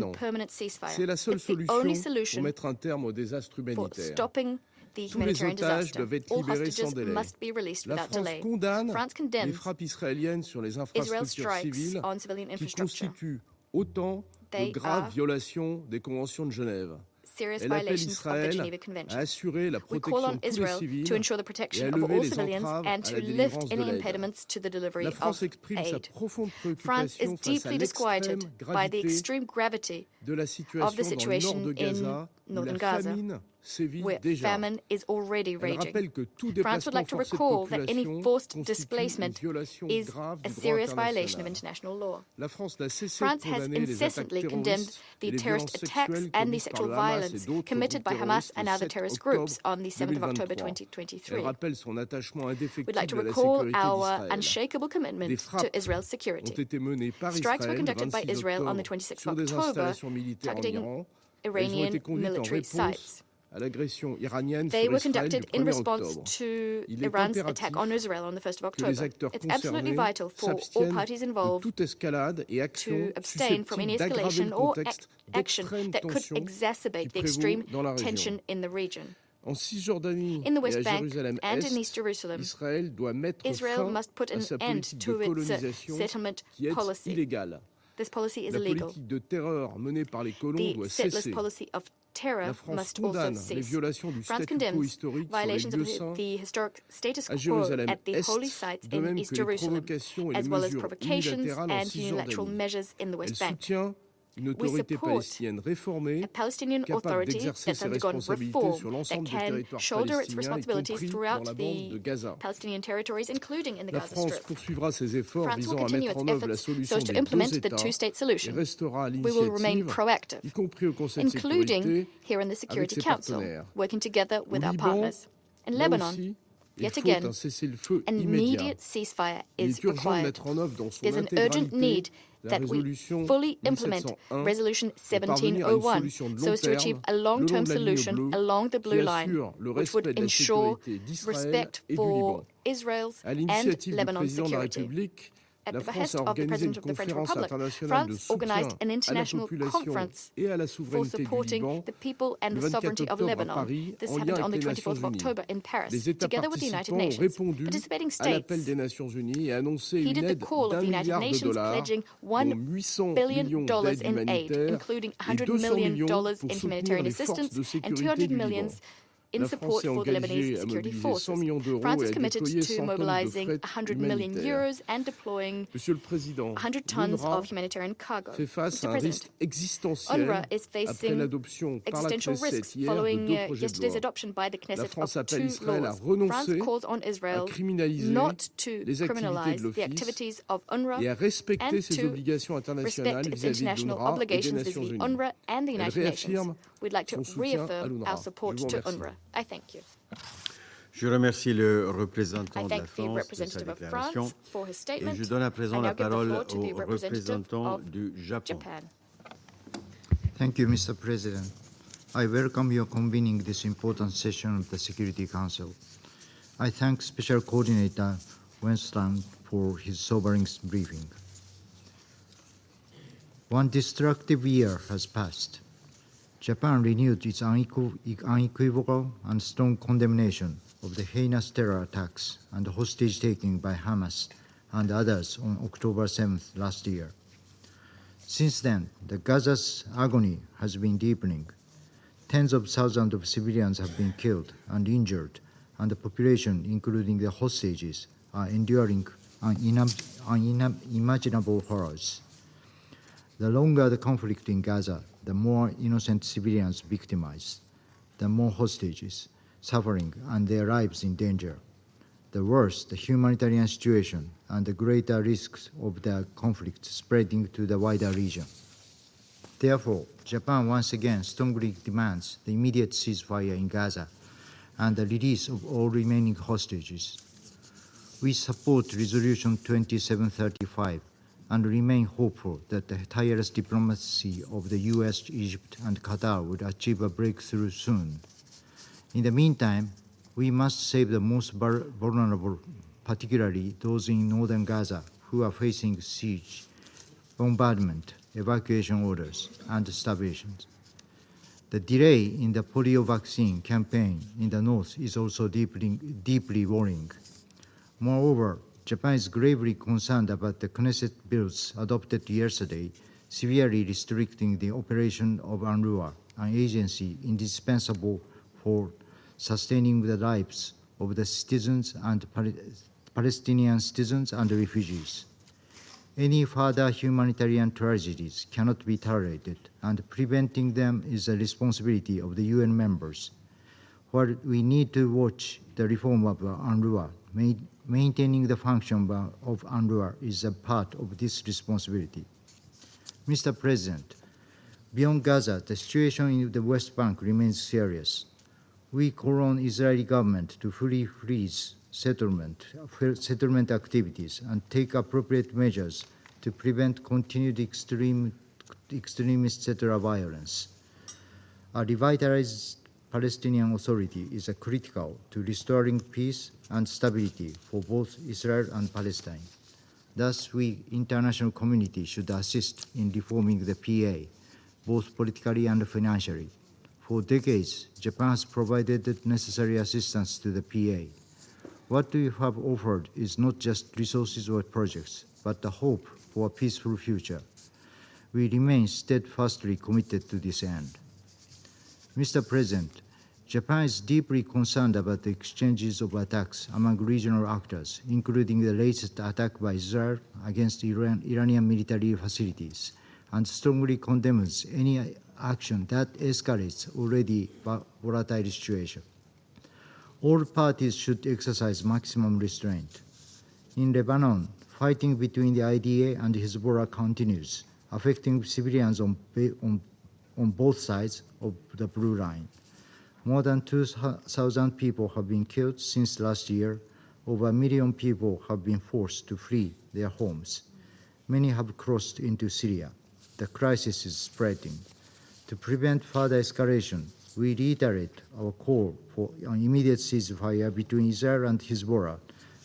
permanent. permanent ceasefire. C'est la seule It's the only solution pour solution mettre un terme au désastre for humanitaire. stopping the Tous les humanitarian otages disaster. doivent être All libérés hostages sans délai. must be released La without France delay. condamne France les condemns frappes israéliennes sur les Israel's infrastructures strikes civiles on civilian qui infrastructure. constituent autant de They graves are violations des conventions de Genève. Serious Elle appelle violations of the Israël Geneva à Convention. assurer la We call protection on de tous les Israel civils to ensure the et à protection of lever all les civilians entraves and à to la lift délivrance de any l'aide. impediments to the delivery La France of exprime sa aid. profonde France is préoccupation face à deeply disquieted l'extrême by the gravité extreme gravity de la of the situation dans le nord situation de in Gaza, où northern la Gaza, famine sévit where déjà. famine is already Elle raging. rappelle que tout France would déplacement like to forcé de recall that any population forced constitue displacement une violation is grave a du droit serious violation of international. international law. La France n'a cessé France de has condamner les attaques incessantly condemned terroristes the et les terrorist violences attacks sexuelles and the commises par sexual le Hamas et violence d'autres committed by groupes Hamas terroristes and le other 7 terrorist octobre groups on the 7th of October 2023. 2023. Elle rappelle son attachement We'd like indéfectible to à la recall sécurité our d'Israël. unshakable Des commitment frappes to Israel's ont security. été menées par Strikes were Israël le conducted by 26 Israel on the octobre 26th sur of des October, installations militaires en targeting Iran. Elles ont Iranian été conduites en military réponse sites. à l'agression iranienne They sur were Israël du conducted in 1er response octobre. to Il est Iran's impératif attack on Israel on the 1st of que les October. acteurs It's absolutely concernés vital for all s'abstiennent parties de involved toute escalade et action to abstain from any susceptible d'aggraver escalation le or contexte action d'extrême that could tension qui exacerbate the prévaut extreme dans la région. tension in the region. En Cisjordanie In the et à West Bank Jérusalem and in Est, East Jerusalem, Israël doit mettre Israel fin must put à an sa end politique de to its colonisation settlement qui est policy. illégale. This policy is La illegal. politique de terreur menée par les colons The doit settlers' cesser. policy of terror La France must also condamne les cease. violations du France statu quo condemns historique sur les violations lieux of saints the historic status à quo Jérusalem at the Est, holy sites de in même East que les Jerusalem, provocations et les as well as mesures provocations unilatérales en and unilateral Cisjordanie. measures in the Elle West Bank. soutient une autorité support palestinienne réformée A Palestinian capable authority d'exercer that's ses undergone responsabilités reform sur that l'ensemble du can territoire shoulder its palestinien, y responsibilities compris dans throughout la bande de the Gaza. Palestinian territories, including in the La Gaza France Strip. poursuivra ses efforts France will visant à continue mettre its en œuvre la efforts solution so as to des implement deux the États two-state et solution. restera à We will remain l'initiative, proactive, y compris au Conseil de including sécurité, here in the avec Security ses Council, partenaires. working together Au with our Liban, partners. In là Lebanon, aussi, il yet faut again, un cessez-le-feu an immédiat. immediate ceasefire Il is est urgent de required. mettre en œuvre dans son There's an urgent intégralité need la that we résolution fully implement 1701 Resolution pour parvenir à une 1701 solution de so long as to achieve terme a le long-term long de la ligne solution bleue along the blue qui line, assure le which would respect de la ensure sécurité d'Israël respect et du for Liban. Israel's À and l'initiative du Lebanon's président de la security. République, At la the France behest a of the organisé President une of the French conférence Republic, internationale de France organized soutien an à la international population conference et à la for souveraineté du supporting Liban the people and le the 24 sovereignty of octobre à Lebanon. Paris, This en lien happened on avec the les 24th of Nations Unies. October in Paris, Les États together with the United participants ont Nations. répondu Participating à l'appel states des Nations Unies et annoncé une heeded the aide call of d'1 the United milliard de Nations, dollars, pledging dont $1 800 billion millions d'aides in aid, humanitaires including et $100 200 million millions in pour soutenir humanitarian les forces assistance de and sécurité $200 du million Liban. in La support France est for the Lebanese engagée à security mobiliser forces. 100 millions d'euros France et is à committed déployer to 100 tonnes de mobilizing fret 100 million humanitaire. euros and deploying Monsieur le Président, 100 tons l'UNRWA of humanitarian cargo. fait face Mr. à un President, risque existentiel UNRWA is après facing l'adoption par la existential Knesset risks hier de following deux projets de yesterday's loi. adoption by the La Knesset France of appelle two Israël à laws. France renoncer calls on à Israel criminaliser not to les activités criminalize de the l'Office activities of UNRWA et à respecter and ses to obligations internationales respect its vis-à-vis de international l'UNRWA et des obligations Nations vis-à-vis Unies. UNRWA and the Elle United Nations. réaffirme We'd like to son soutien à reaffirm l'UNRWA. our support Je vous to remercie. UNRWA. I thank you. Je remercie le I représentant de la thank the France de sa representative of déclaration France for his et statement. je donne à présent I la now give the parole floor to the au representative représentant of du Japon. Japan. Thank you, Mr. President. I welcome your convening this important session of the Security Council. I thank Special Coordinator Wenstrand for his sobering briefing. One destructive year has passed. Japan renewed its unequivocal and strong condemnation of the heinous terror attacks and hostage-taking by Hamas and others on October 7th last year. Since then, the Gaza's agony has been deepening. Tens of thousands of civilians have been killed and injured, and the population, including the hostages, are enduring unimaginable horrors. The longer the conflict in Gaza, the more innocent civilians victimized, the more hostages suffering and their lives in danger. The worse the humanitarian situation and the greater risks of the conflict spreading to the wider region. Therefore, Japan once again strongly demands the immediate ceasefire in Gaza and the release of all remaining hostages. We support Resolution 2735 and remain hopeful that the tireless diplomacy of the US, Egypt, and Qatar would achieve a breakthrough soon. In the meantime, we must save the most vulnerable, particularly those in northern Gaza who are facing siege, bombardment, evacuation orders, and starvation. The delay in the polio vaccine campaign in the north is also deeply worrying. Moreover, Japan is gravely concerned about the Knesset bills adopted yesterday, severely restricting the operation of UNRWA, an agency indispensable for sustaining the lives of the citizens and Palestinian citizens and refugees. Any further humanitarian tragedies cannot be tolerated, and preventing them is the responsibility of the UN members, While we need to watch the reform of UNRWA, maintaining the function of UNRWA is a part of this responsibility. Mr. President, beyond Gaza, the situation in the West Bank remains serious. We call on the Israeli government to fully freeze settlement activities and take appropriate measures to prevent continued extremist settler violence. A revitalized Palestinian Authority is critical to restoring peace and stability for both Israel and Palestine. Thus, we, international community, should assist in reforming the PA, both politically and financially. For decades, Japan has provided necessary assistance to the PA. What we have offered is not just resources or projects, but the hope for a peaceful future. We remain steadfastly committed to this end. Mr. President, Japan is deeply concerned about the exchanges of attacks among regional actors, including the latest attack by Israel against Iranian military facilities, and strongly condemns any action that escalates already volatile situation. All parties should exercise maximum restraint. In Lebanon, fighting between the IDA and Hezbollah continues, affecting civilians on both sides of the Blue Line. More than 2,000 people have been killed since last year. Over 1 million people have been forced to flee their homes. Many have crossed into Syria. The crisis is spreading. To prevent further escalation, we reiterate our call for an immediate ceasefire between Israel and Hezbollah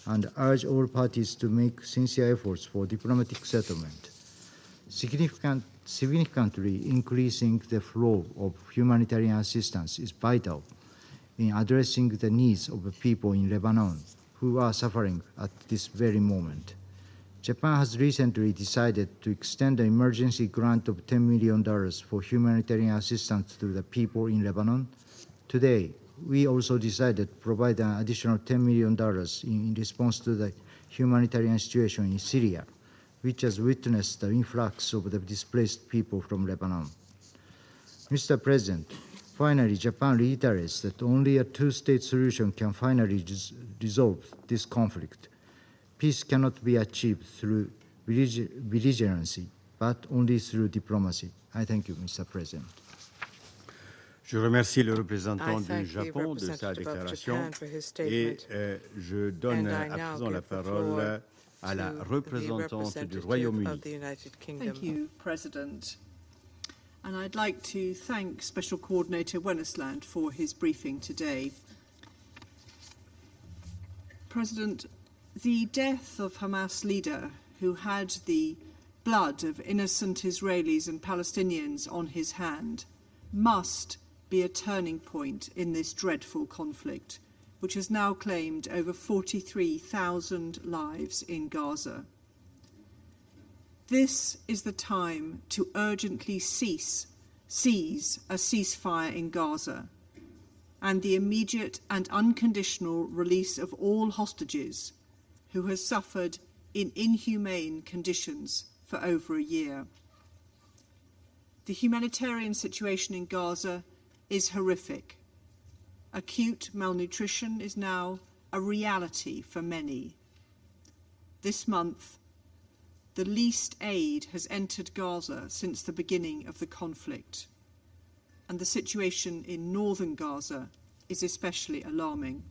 and urge all parties to make sincere efforts for diplomatic settlement. Significantly increasing the flow of humanitarian assistance is vital in addressing the needs of the people in Lebanon who are suffering at this very moment. Japan has recently decided to extend an emergency grant of $10 million for humanitarian assistance to the people in Lebanon. Today, we also decided to provide an additional $10 million in response to the humanitarian situation in Syria, which has witnessed the influx of the displaced people from Lebanon. Mr. President, finally, Japan reiterates that only a two-state solution can finally resolve this conflict. Peace cannot be achieved through belligerency, but only through diplomacy. I thank you, Mr. President. Je remercie le représentant du Japon de sa déclaration et je donne à présent la parole à la représentante du Royaume-Uni. Thank you, President. And I'd like to thank Special Coordinator Wennesland for his briefing today. President, the death of Hamas leader who had the blood of innocent Israelis and Palestinians on his hand must be a turning point in this dreadful conflict, which has now claimed over 43,000 lives in Gaza. This is the time to urgently seize a ceasefire in Gaza and the immediate and unconditional release of all hostages who has suffered in inhumane conditions for over a year. The humanitarian situation in Gaza is horrific. Acute malnutrition is now a reality for many. This month, the least aid has entered Gaza since the beginning of the conflict, and the situation in northern Gaza is especially alarming.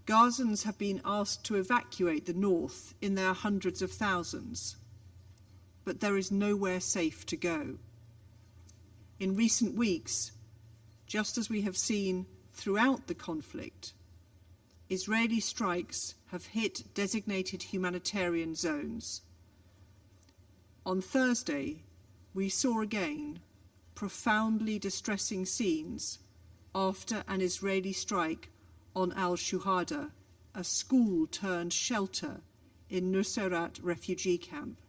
Gazans have been asked to evacuate the north in their hundreds of thousands, but there is nowhere safe to go. In recent weeks, just as we have seen throughout the conflict, Israeli strikes have hit designated humanitarian zones. On Thursday, we saw again profoundly distressing scenes after an Israeli strike on Al-Shuhada, a school-turned-shelter in Nuseirat refugee camp,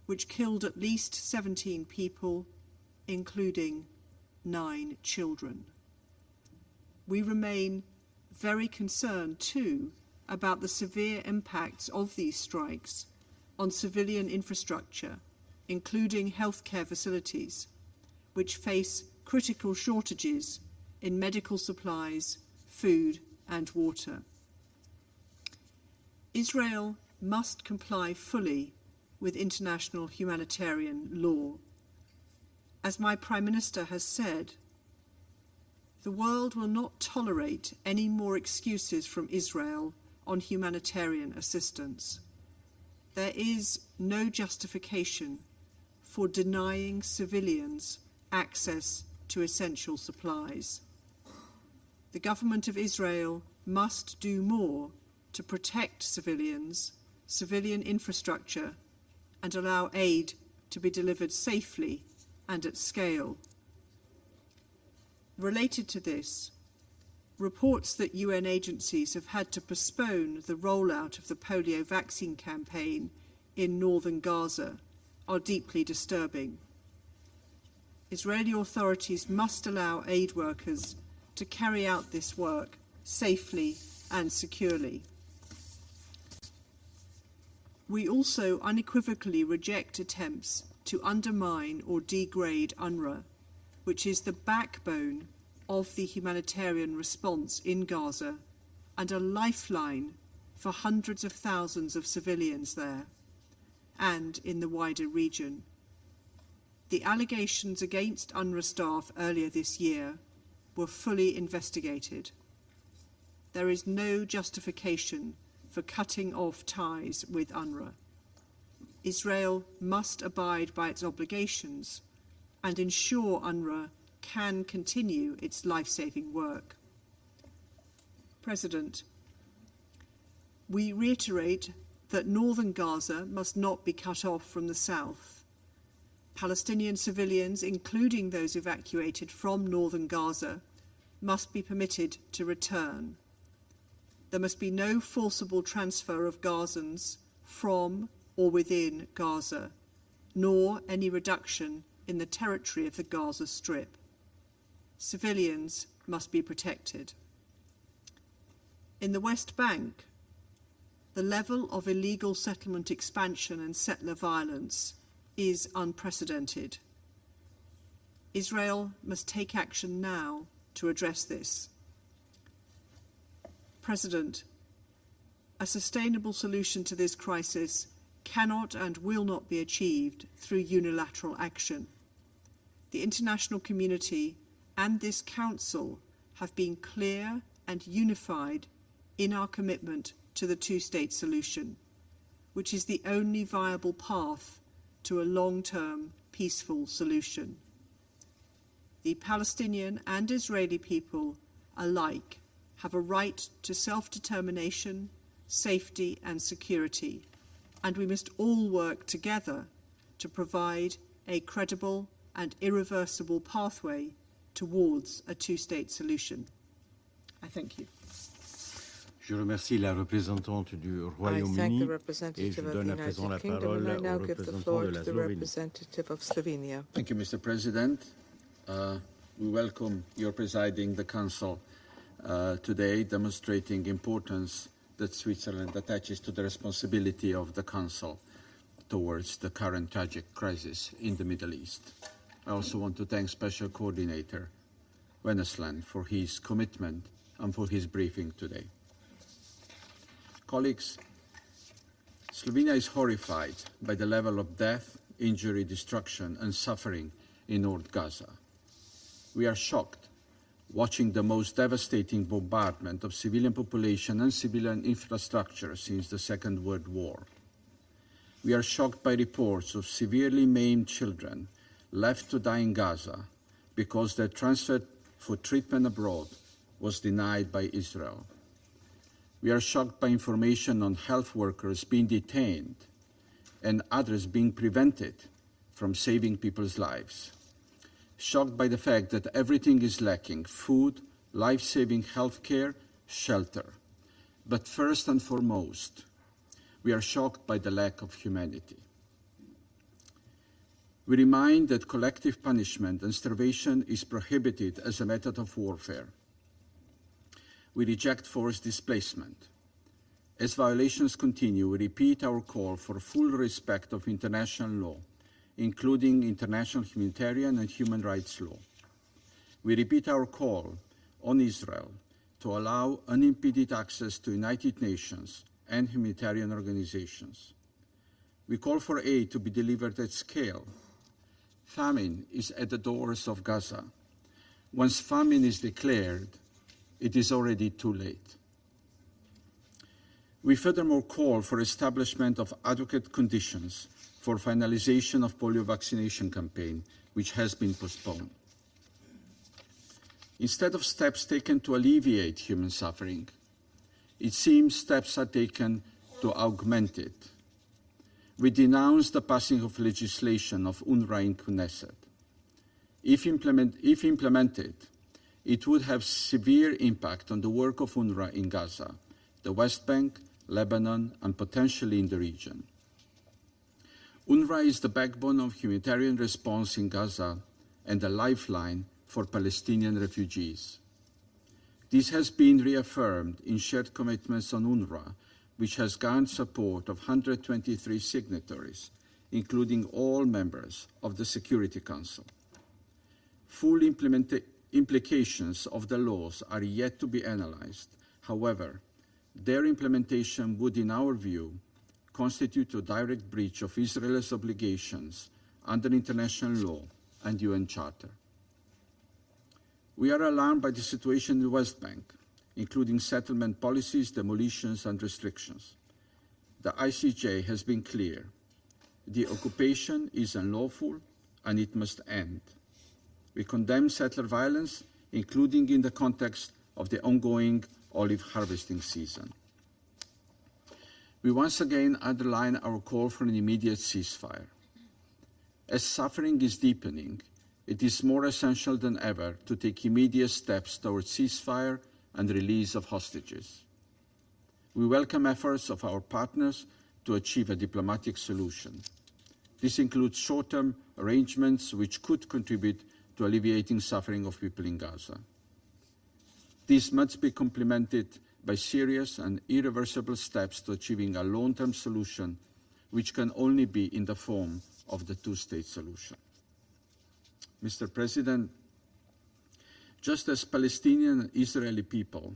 which killed at least 17 people, including 9 children. We remain very concerned, too, about the severe impacts of these strikes on civilian infrastructure, including healthcare facilities, which face critical shortages in medical supplies, food and water. Israel must comply fully with international humanitarian law. As my Prime Minister has said, the world will not tolerate any more excuses from Israel on humanitarian assistance. There is no justification for denying civilians access to essential supplies. The government of Israel must do more to protect civilians, civilian infrastructure, and allow aid to be delivered safely and at scale. Related to this, reports that UN agencies have had to postpone the rollout of the polio vaccine campaign in northern Gaza are deeply disturbing. Israeli authorities must allow aid workers to carry out this work safely and securely. We also unequivocally reject attempts to undermine or degrade UNRWA, which is the backbone of the humanitarian response in Gaza and a lifeline for hundreds of thousands of civilians there and in the wider region. The allegations against UNRWA staff earlier this year were fully investigated. There is no justification for cutting off ties with UNRWA. Israel must abide by its obligations and ensure UNRWA can continue its life-saving work. President, we reiterate that northern Gaza must not be cut off from the south. Palestinian civilians, including those evacuated from northern Gaza, must be permitted to return. There must be no forcible transfer of Gazans from or within Gaza, nor any reduction in the territory of the Gaza Strip. Civilians must be protected. In the West Bank, the level of illegal settlement expansion and settler violence is unprecedented. Israel must take action now to address this. President, a sustainable solution to this crisis cannot and will not be achieved through unilateral action. The international community and this Council have been clear and unified in our commitment to the two-state solution, which is the only viable path to a long-term peaceful solution. The Palestinian and Israeli people alike have a right to self-determination, safety and security, and we must all work together to provide a credible and irreversible pathway towards a two-state solution. I thank you. Je remercie la représentante du Royaume-Uni et je donne à présent la parole au représentant de la Slovénie. Thank you, Mr. President. We welcome your presiding the Council today, demonstrating importance that Switzerland attaches to the responsibility of the Council towards the current tragic crisis in the Middle East. I also want to thank Special Coordinator Wennesland for his commitment and for his briefing today. Colleagues, Slovenia is horrified by the level of death, injury, destruction and suffering in North Gaza. We are shocked watching the most devastating bombardment of civilian population and civilian infrastructure since the Second World War. We are shocked by reports of severely maimed children left to die in Gaza because their transfer for treatment abroad was denied by Israel. We are shocked by information on health workers being detained and others being prevented from saving people's lives. Shocked by the fact that everything is lacking: food, life-saving health care, shelter. But first and foremost, we are shocked by the lack of humanity. We remind that collective punishment and starvation is prohibited as a method of warfare. We reject forced displacement. As violations continue, we repeat our call for full respect of international law, including international humanitarian and human rights law. We repeat our call on Israel to allow unimpeded access to United Nations and humanitarian organizations. We call for aid to be delivered at scale. Famine is at the doors of Gaza. Once famine is declared, it is already too late. We furthermore call for establishment of adequate conditions for finalization of polio vaccination campaign, which has been postponed. Instead of steps taken to alleviate human suffering, it seems steps are taken to augment it. We denounce the passing of legislation of UNRWA in Knesset. If implemented, it would have severe impact on the work of UNRWA in Gaza, the West Bank, Lebanon, and potentially in the region. UNRWA is the backbone of humanitarian response in Gaza and a lifeline for Palestinian refugees. This has been reaffirmed in shared commitments on UNRWA, which has garnered support of 123 signatories, including all members of the Security Council. Full implications of the laws are yet to be analyzed. However, their implementation would, in our view, constitute a direct breach of Israel's obligations under international law and UN Charter. We are alarmed by the situation in the West Bank, including settlement policies, demolitions, and restrictions. The ICJ has been clear. The occupation is unlawful and it must end. We condemn settler violence, including in the context of the ongoing olive harvesting season. We once again underline our call for an immediate ceasefire. As suffering is deepening, it is more essential than ever to take immediate steps towards ceasefire and release of hostages. We welcome efforts of our partners to achieve a diplomatic solution. This includes short-term arrangements which could contribute to alleviating suffering of people in Gaza. This must be complemented by serious and irreversible steps to achieving a long-term solution, which can only be in the form of the two-state solution. Mr. President, just as Palestinian and Israeli people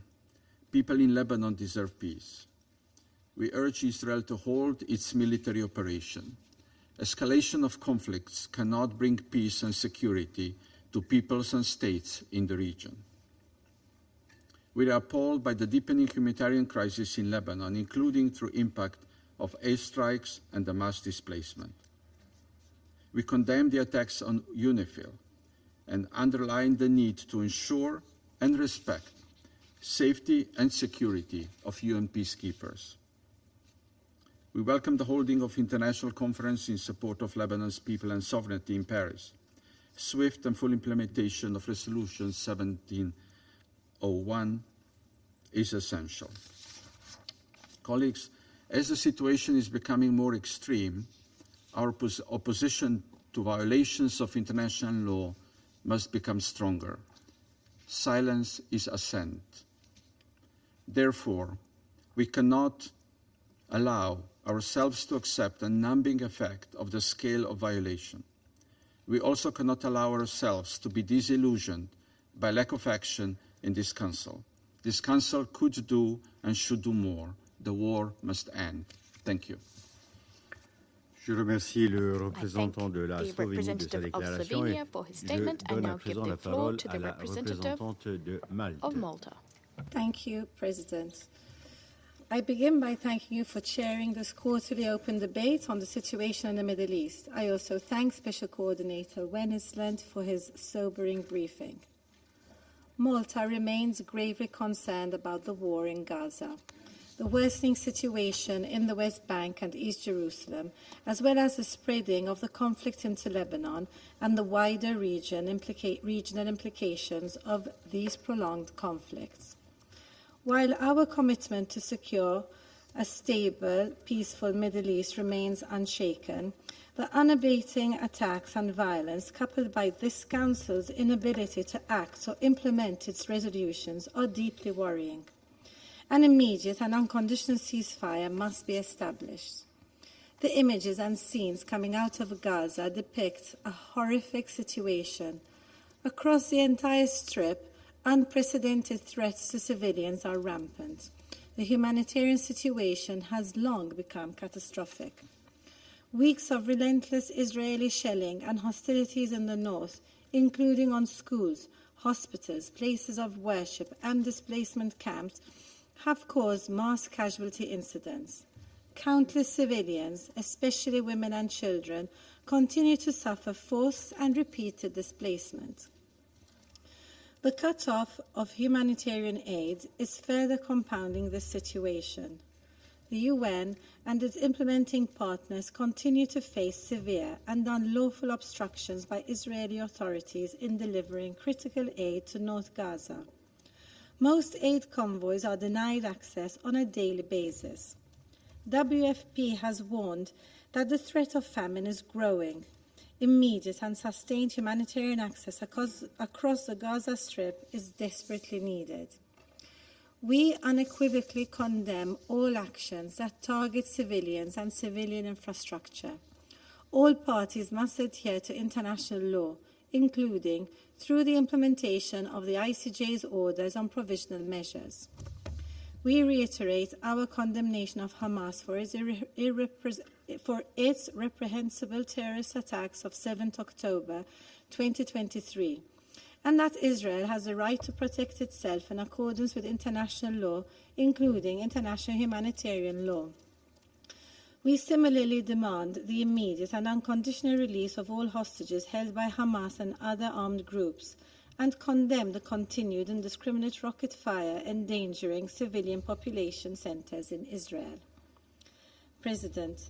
in Lebanon deserve peace. We urge Israel to halt its military operation. Escalation of conflicts cannot bring peace and security to peoples and states in the region. We are appalled by the deepening humanitarian crisis in Lebanon, including through impact of airstrikes and the mass displacement. We condemn the attacks on UNIFIL and underline the need to ensure and respect safety and security of UN peacekeepers. We welcome the holding of international conference in support of Lebanon's people and sovereignty in Paris. Swift and full implementation of Resolution 1701 is essential. Colleagues, as the situation is becoming more extreme, our opposition to violations of international law must become stronger. Silence is assent. Therefore, we cannot allow ourselves to accept a numbing effect of the scale of violation. We also cannot allow ourselves to be disillusioned by lack of action in this Council. This Council could do and should do more. The war must end. Thank you. Je remercie le représentant de la Slovénie de sa déclaration et je donne à présent la parole à la représentante de Malte. Thank you, President. I begin by thanking you for chairing this quarterly open debate on the situation in the Middle East. I also thank Special Coordinator Wennesland for his sobering briefing. Malta remains gravely concerned about the war in Gaza, the worsening situation in the West Bank and East Jerusalem, as well as the spreading of the conflict into Lebanon and the wider regional implications of these prolonged conflicts. While our commitment to secure a stable, peaceful Middle East remains unshaken, the unabating attacks and violence, coupled by this Council's inability to act or implement its resolutions, are deeply worrying. An immediate and unconditional ceasefire must be established. The images and scenes coming out of Gaza depict a horrific situation. Across the entire Strip, Unprecedented threats to civilians are rampant. The humanitarian situation has long become catastrophic. Weeks of relentless Israeli shelling and hostilities in the north, including on schools, hospitals, places of worship, and displacement camps, have caused mass casualty incidents. Countless civilians, especially women and children, continue to suffer forced and repeated displacement. The cut-off of humanitarian aid is further compounding this situation. The UN and its implementing partners continue to face severe and unlawful obstructions by Israeli authorities in delivering critical aid to North Gaza. Most aid convoys are denied access on a daily basis. WFP has warned that the threat of famine is growing. Immediate and sustained humanitarian access across the Gaza Strip is desperately needed. We unequivocally condemn all actions that target civilians and civilian infrastructure. All parties must adhere to international law, including through the implementation of the ICJ's orders on provisional measures. We reiterate our condemnation of Hamas for its reprehensible terrorist attacks of 7th October 2023, and that Israel has the right to protect itself in accordance with international law, including international humanitarian law. We similarly demand the immediate and unconditional release of all hostages held by Hamas and other armed groups, and condemn the continued indiscriminate rocket fire endangering civilian population centers in Israel. President,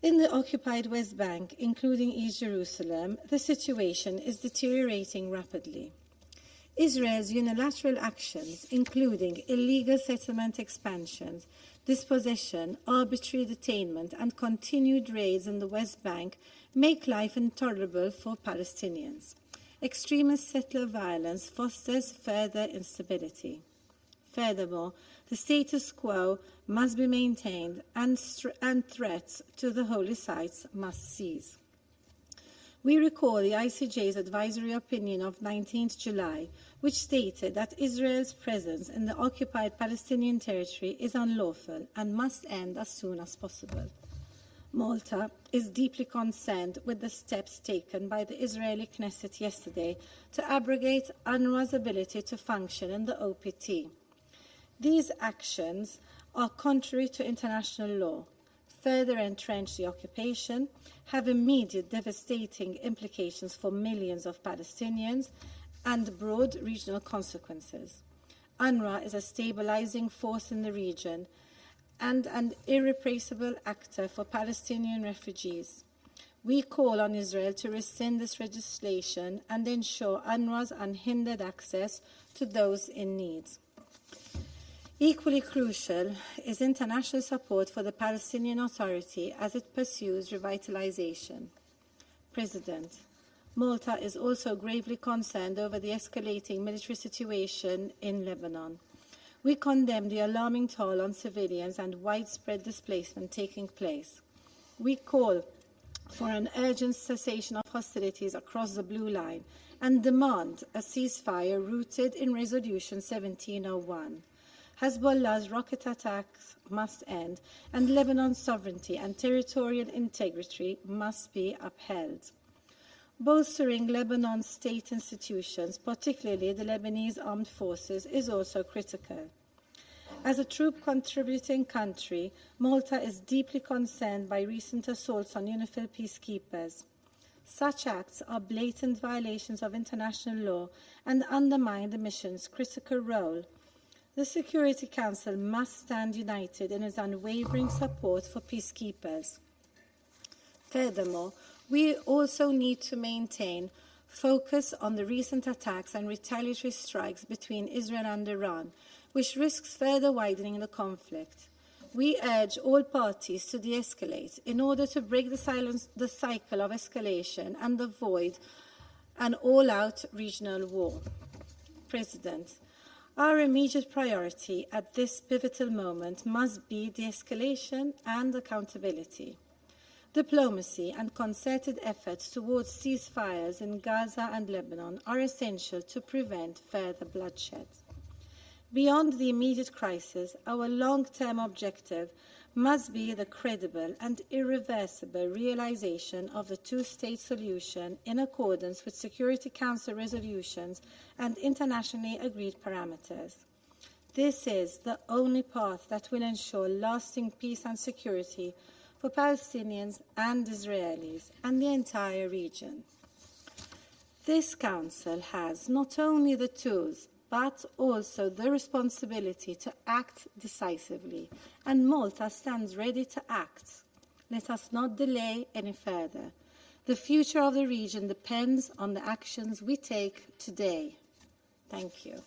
in the occupied West Bank, including East Jerusalem, the situation is deteriorating rapidly. Israel's unilateral actions, including illegal settlement expansions, dispossession, arbitrary detainment, and continued raids in the West Bank, make life intolerable for Palestinians. Extremist settler violence fosters further instability. Furthermore, the status quo must be maintained and threats to the holy sites must cease. We recall the ICJ's advisory opinion of 19th July, which stated that Israel's presence in the occupied Palestinian territory is unlawful and must end as soon as possible. Malta is deeply concerned with the steps taken by the Israeli Knesset yesterday to abrogate UNRWA's ability to function in the OPT. These actions are contrary to international law, further entrench the occupation, have immediate devastating implications for millions of Palestinians, and broad regional consequences. UNRWA is a stabilizing force in the region and an irreplaceable actor for Palestinian refugees. We call on Israel to rescind this legislation and ensure UNRWA's unhindered access to those in need. Equally crucial is international support for the Palestinian Authority as it pursues revitalization. President, Malta is also gravely concerned over the escalating military situation in Lebanon. We condemn the alarming toll on civilians and widespread displacement taking place. We call for an urgent cessation of hostilities across the Blue Line and demand a ceasefire rooted in Resolution 1701. Hezbollah's rocket attacks must end, and Lebanon's sovereignty and territorial integrity must be upheld. Bolstering Lebanon's state institutions, particularly the Lebanese armed forces, is also critical. As a troop-contributing country, Malta is deeply concerned by recent assaults on UNIFIL peacekeepers. Such acts are blatant violations of international law and undermine the mission's critical role. The Security Council must stand united in its unwavering support for peacekeepers. Furthermore, we also need to maintain focus on the recent attacks and retaliatory strikes between Israel and Iran, which risks further widening the conflict. We urge all parties to de-escalate in order to break the cycle of escalation and avoid an all-out regional war. President, our immediate priority at this pivotal moment must be de-escalation and accountability. Diplomacy and concerted efforts towards ceasefires in Gaza and Lebanon are essential to prevent further bloodshed. Beyond the immediate crisis, our long-term objective must be the credible and irreversible realization of the two-state solution in accordance with Security Council resolutions and internationally agreed parameters. This is the only path that will ensure lasting peace and security for Palestinians and Israelis and the entire region. This Council has not only the tools, but also the responsibility to act decisively, and Malta stands ready to act. Let us not delay any further. The future of the region depends on the actions we take today. Thank you.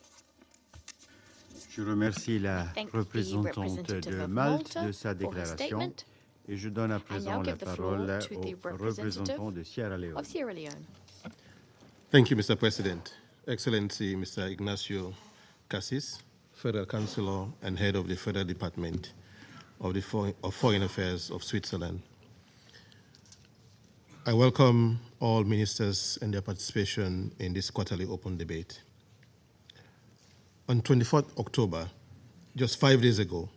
Je remercie la représentante de Malte de sa déclaration et je donne à présent la parole au représentant de Sierra Leone. Thank you, Mr. President. Excellency, Mr. Ignacio Cassis, Federal Councillor and Head of the Federal Department of Foreign Affairs of Switzerland. I welcome all ministers and their participation in this quarterly open debate. On 24th October, just 5 days ago,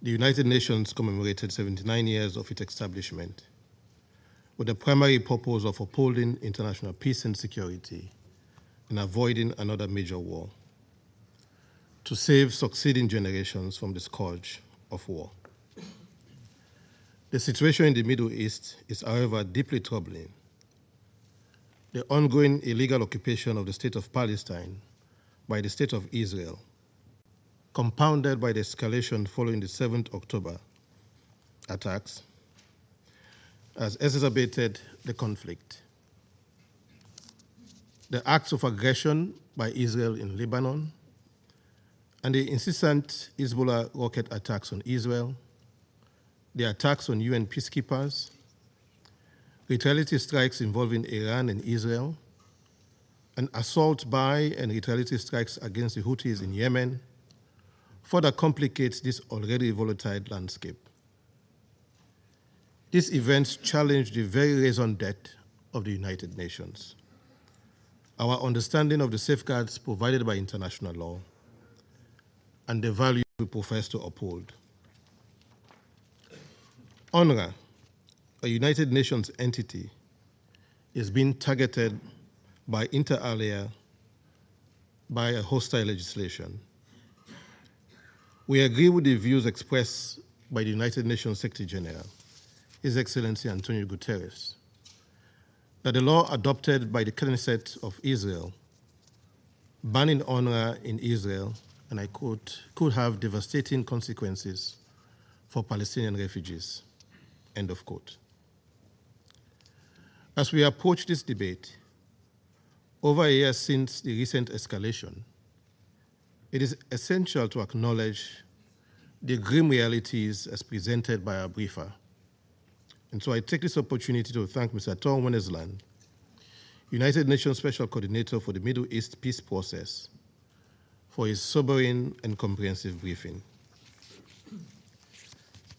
the United Nations commemorated 79 years of its establishment with the primary purpose of upholding international peace and security and avoiding another major war, to save succeeding generations from the scourge of war. The situation in the Middle East is, however, deeply troubling. The ongoing illegal occupation of the State of Palestine by the State of Israel, compounded by the escalation following the 7th October attacks, has exacerbated the conflict. The acts of aggression by Israel in Lebanon and the incessant Hezbollah rocket attacks on Israel, the attacks on UN peacekeepers, retaliatory strikes involving Iran and Israel, and assault by and retaliatory strikes against the Houthis in Yemen further complicates this already volatile landscape. These events challenge the very raison d'etre of the United Nations, our understanding of the safeguards provided by international law, and the value we profess to uphold. UNRWA, a United Nations entity, is being targeted by inter alia by a hostile legislation. We agree with the views expressed by the United Nations Secretary General, His Excellency Antonio Guterres, that the law adopted by the Knesset of Israel banning UNRWA in Israel, and I quote, could have devastating consequences for Palestinian refugees, end of quote. As we approach this debate, over a year since the recent escalation, it is essential to acknowledge the grim realities as presented by our briefer. And so I take this opportunity to thank Mr. Tom Wennesland, United Nations Special Coordinator for the Middle East Peace Process, for his sobering and comprehensive briefing.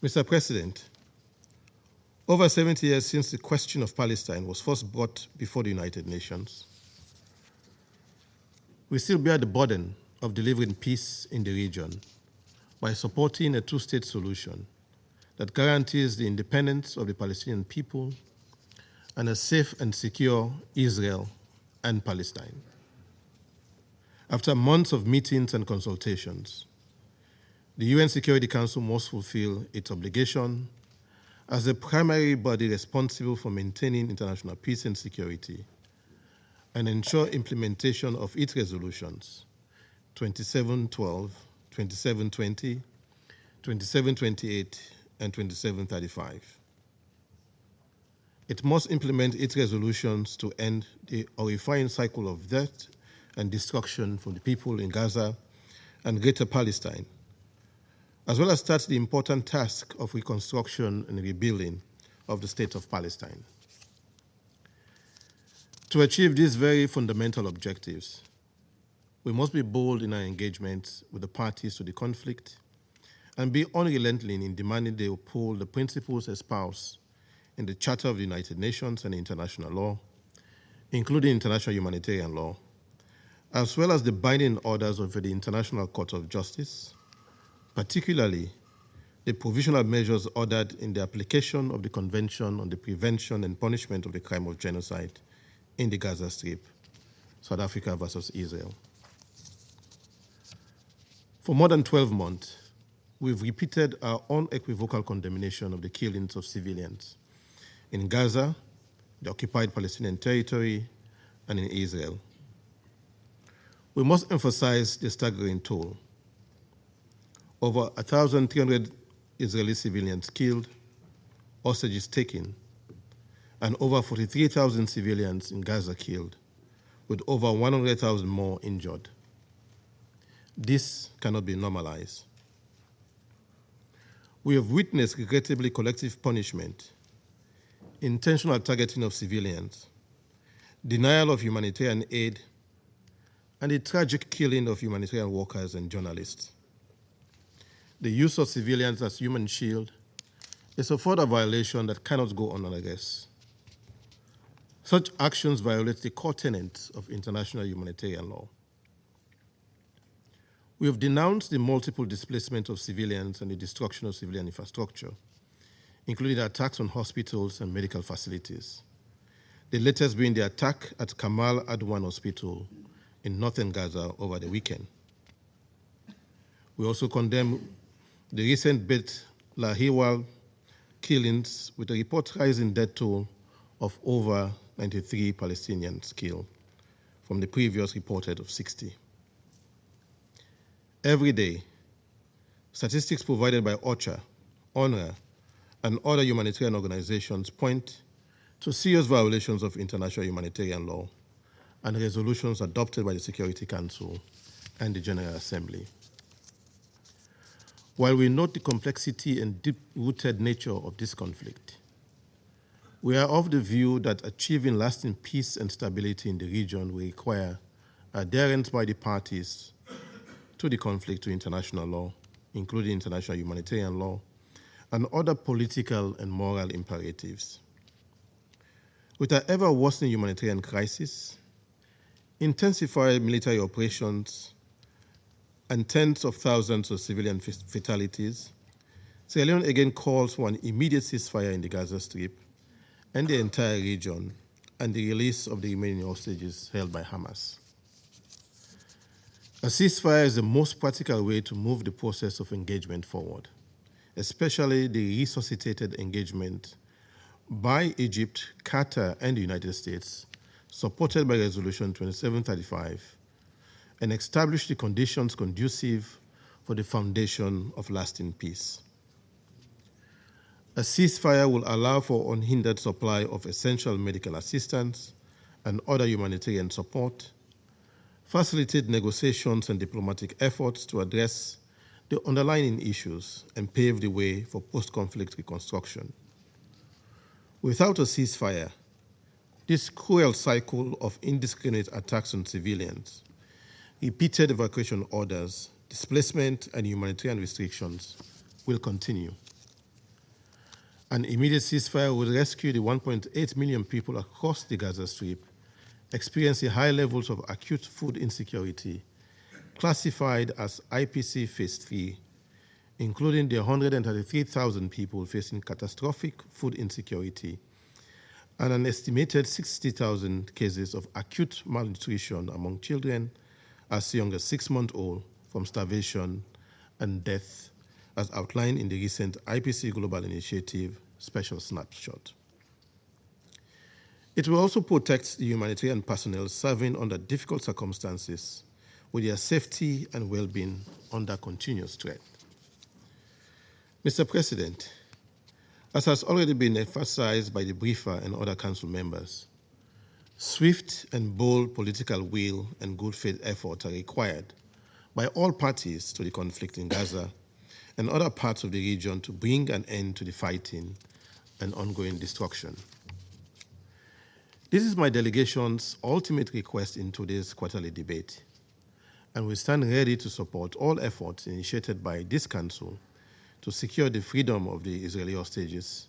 Mr. President, over 70 years since the question of Palestine was first brought before the United Nations, we still bear the burden of delivering peace in the region by supporting a two-state solution that guarantees the independence of the Palestinian people and a safe and secure Israel and Palestine. After months of meetings and consultations, the UN Security Council must fulfill its obligation as the primary body responsible for maintaining international peace and security and ensure implementation of its resolutions 2712, 2720, 2728, and 2735. It must implement its resolutions to end the horrifying cycle of death and destruction for the people in Gaza and Greater Palestine, as well as start the important task of reconstruction and rebuilding of the State of Palestine. To achieve these very fundamental objectives, we must be bold in our engagement with the parties to the conflict and be unrelenting in demanding they uphold the principles espoused in the Charter of the United Nations and international law, including international humanitarian law, as well as the binding orders of the International Court of Justice, particularly the provisional measures ordered in the application of the Convention on the Prevention and Punishment of the Crime of Genocide in the Gaza Strip, South Africa versus Israel. For more than 12 months, we've repeated our unequivocal condemnation of the killings of civilians in Gaza, the occupied Palestinian territory, and in Israel. We must emphasize the staggering toll. Over 1,300 Israeli civilians killed, hostages taken, and over 43,000 civilians in Gaza killed, with over 100,000 more injured. This cannot be normalized. We have witnessed regrettably collective punishment, intentional targeting of civilians, denial of humanitarian aid, and the tragic killing of humanitarian workers and journalists. The use of civilians as human shield is a further violation that cannot go unaddressed. Such actions violate the core tenets of international humanitarian law. We have denounced the multiple displacement of civilians and the destruction of civilian infrastructure, including attacks on hospitals and medical facilities, the latest being the attack at Kamal Adwan Hospital in northern Gaza over the weekend. We also condemn the recent Beit Lahiwal killings, with a report rising death toll of over 93 Palestinians killed from the previous reported of 60. Every day, statistics provided by OCHA, UNRWA, and other humanitarian organizations point to serious violations of international humanitarian law and resolutions adopted by the Security Council and the General Assembly. While we note the complexity and deep-rooted nature of this conflict, we are of the view that achieving lasting peace and stability in the region will require adherence by the parties to the conflict to international law, including international humanitarian law, and other political and moral imperatives. With our ever-worsening humanitarian crisis, intensified military operations, and tens of thousands of civilian fatalities, Sierra Leone again calls for an immediate ceasefire in the Gaza Strip and the entire region, and the release of the remaining hostages held by Hamas. A ceasefire is the most practical way to move the process of engagement forward, especially the resuscitated engagement by Egypt, Qatar, and the United States, supported by Resolution 2735, and establish the conditions conducive for the foundation of lasting peace. A ceasefire will allow for unhindered supply of essential medical assistance and other humanitarian support, facilitate negotiations and diplomatic efforts to address the underlying issues, and pave the way for post-conflict reconstruction. Without a ceasefire, this cruel cycle of indiscriminate attacks on civilians, repeated evacuation orders, displacement, and humanitarian restrictions will continue. An immediate ceasefire will rescue the 1.8 million people across the Gaza Strip experiencing high levels of acute food insecurity, classified as IPC Phase 3, including the 133,000 people facing catastrophic food insecurity and an estimated 60,000 cases of acute malnutrition among children as young as 6-month-old from starvation and death, as outlined in the recent IPC Global Initiative Special Snapshot. It will also protect the humanitarian personnel serving under difficult circumstances, with their safety and well-being under continuous threat. Mr. President, as has already been emphasized by the briefer and other council members, swift and bold political will and good faith efforts are required by all parties to the conflict in Gaza and other parts of the region to bring an end to the fighting and ongoing destruction. This is my delegation's ultimate request in today's quarterly debate, and we stand ready to support all efforts initiated by this Council to secure the freedom of the Israeli hostages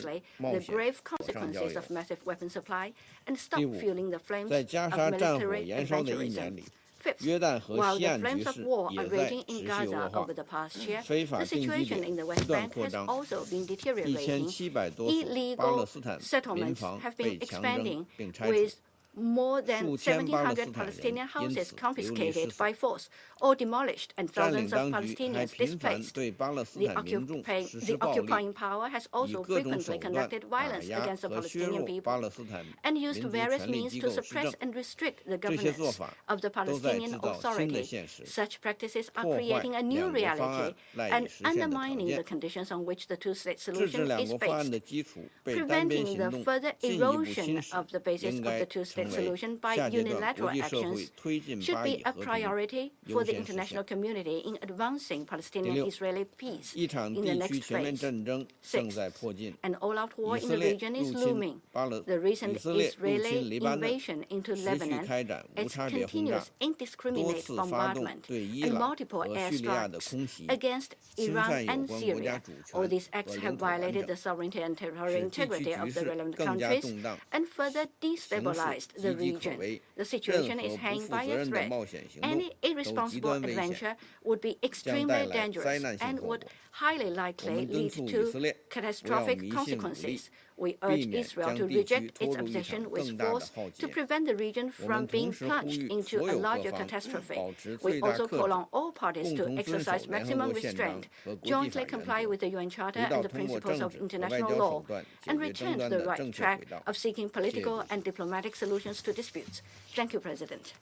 seriously the grave consequences of massive weapon supply and stop 第五， fueling the flames 在加 of 沙战火 military 燃烧的一年 adventurism. 里， Fifth, 约旦河 while 西 the 岸局 flames of 势 war 也 are 在 raging 持 in 续 Gaza 恶化 over，the past year, 非 the 法定居 situation 点 in the 不 West 断 Bank 扩 has 张， also been deteriorating. 1700多所巴 Illegal 勒斯坦民 settlements 房 have 被 been 强征 expanding, 并拆除， with more than 1,700 Palestinian Palestinian houses in confiscated Liu by force or demolished, and 占 thousands 领 of 当局还 Palestinians 频繁 displaced. 对巴勒斯 The 坦民众实施 occupying 暴力， power has 以 also 各种 frequently 手段 conducted 打 violence 压 against the 和削 Palestinian 弱 people 巴勒斯坦 and 民 used 族 various 权力 means 机 to 构施 suppress 政。 and restrict the 这些做 governance 法 of the 都在 Palestinian 制造新的 Authority. 现实， Such practices are 破坏 creating a new 两国方 reality 案赖以 and 实现的条 undermining 件 the。conditions on which the two-state 制 solution 止两 is 国方案 based, 的基础被单边 preventing 行 the 动 further 进一步 erosion 侵蚀， of the basis 应 of 该 the 成 two-state 为 solution by 下阶段国 unilateral 际社会 actions 推进 should 巴 be 以 a 和平 priority 优 for the 先实 international 现。 community in advancing 第 Palestinian-Israeli 六， peace 一场 in the 地区 next 全面 phase. 战争正在迫近。 An all-out war 以 in 色 the 列 region 入 is 侵 looming. 巴勒 The recent 以色列入侵 Israeli 黎巴嫩， invasion into 持续 Lebanon, 开展无 its 差别轰 continuous 炸，多 indiscriminate 次发动 bombardment, 对伊 and 朗 multiple 和叙利亚的 airstrikes 空袭， against 侵 Iran 犯有 and 关国家 Syria. 主 All 权 these acts 和 have 领土完 violated 整， the sovereignty and 使 territorial 地区 integrity 局 of the 势 relevant 更加 countries 动荡， and further 形势 destabilized the 岌岌可 region. 危。 The 任 situation 何 is 不 hanging 负 by 责 a 任的 thread. 冒险行动 Any 都极 irresponsible 端危险， adventure would be 将 extremely 带来灾 dangerous 难性 and 后 would 果。 highly 我 likely 们敦 lead 促以 to 色列不要 catastrophic 迷信武力， consequences. We 避 urge 免 Israel 将 to 地区 reject 拖 its 入一场 obsession with 更大的 force 浩 to 劫。 prevent the region 我 from 们 being 同时呼 plunged 吁 into 所 a 有各 larger 方 catastrophe. 保持 We 最大 also 克 call 制， on all parties 共 to 同遵守 exercise 联合 maximum 国宪章 restraint, 和国际 jointly 法原 comply 则， with the UN Charter 回到 and the 通过 principles 政 of 治和外 international 交手 law, 段解 and 决 return 争 to 端 the 的 right 正确 track 轨道。 of seeking 谢谢 political 主席。 and diplomatic solutions to disputes. Thank you, President.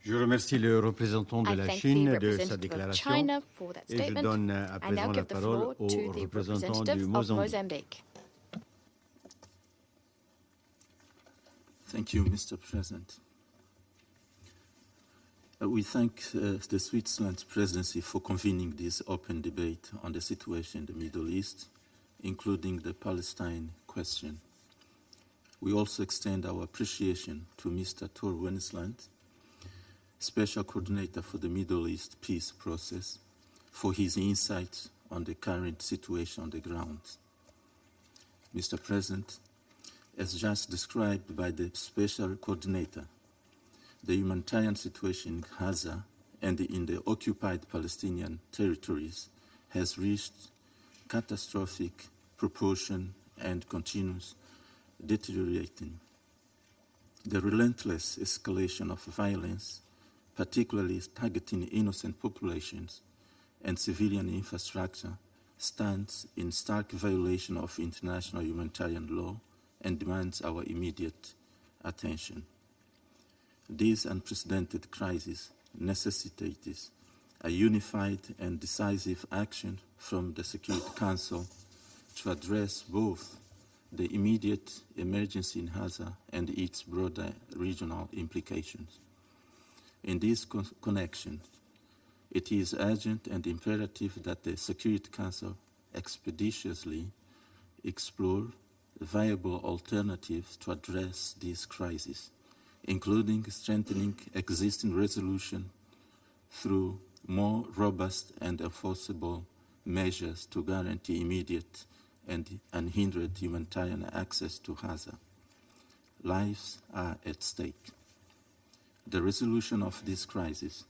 Je remercie le représentant de I la thank the Chine de sa representative of déclaration China for that et je statement. donne à I now présent la give the parole floor au to the représentant representative du of Mozambique. Mozambique. Thank you, Mr. President. We thank the Switzerland presidency for convening this open debate on the situation in the Middle East, including the Palestine question. We also extend our appreciation to Mr. Tor Wennesland, Special Coordinator for the Middle East Peace Process, for his insights on the current situation on the ground. Mr. President, as just described by the Special Coordinator, the humanitarian situation in Gaza and in the occupied Palestinian territories has reached catastrophic proportion and continues deteriorating. The relentless escalation of violence, particularly targeting innocent populations and civilian infrastructure, stands in stark violation of international humanitarian law and demands our immediate attention. This unprecedented crisis necessitates a unified and decisive action from the Security Council to address both the immediate emergency in Gaza and its broader regional implications. In this connection, it is urgent and imperative that the Security Council expeditiously explore viable alternatives to address this crisis, including strengthening existing resolution through more robust and enforceable measures to guarantee immediate and unhindered humanitarian access to Gaza. Lives are at stake. The resolution of this crisis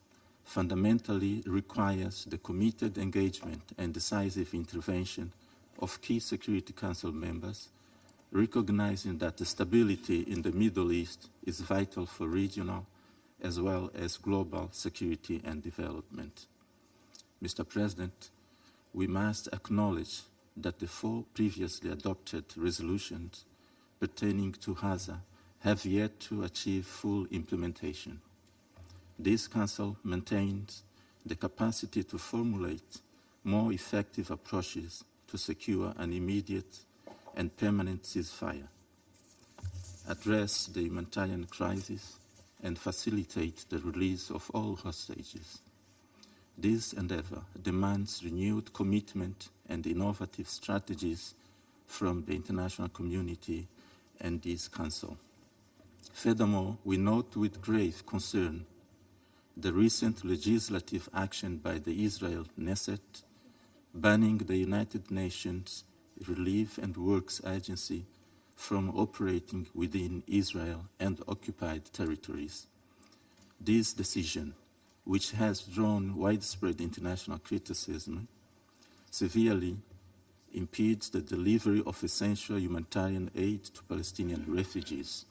fundamentally requires the committed engagement and decisive intervention of key Security Council members, recognizing that the stability in the Middle East is vital for regional as well as global security and development. Mr. President, we must acknowledge that the 4 previously adopted resolutions pertaining to Gaza have yet to achieve full implementation. This Council maintains the capacity to formulate more effective approaches to secure an immediate and permanent ceasefire, address the humanitarian crisis, and facilitate the release of all hostages. This endeavor demands renewed commitment and innovative strategies from the international community and this Council. Furthermore, we note with grave concern the recent legislative action by the Israel Knesset banning the United Nations Relief and Works Agency from operating within Israel and occupied territories. This decision, which has drawn widespread international criticism, severely impedes the delivery of essential humanitarian aid to Palestinian refugees.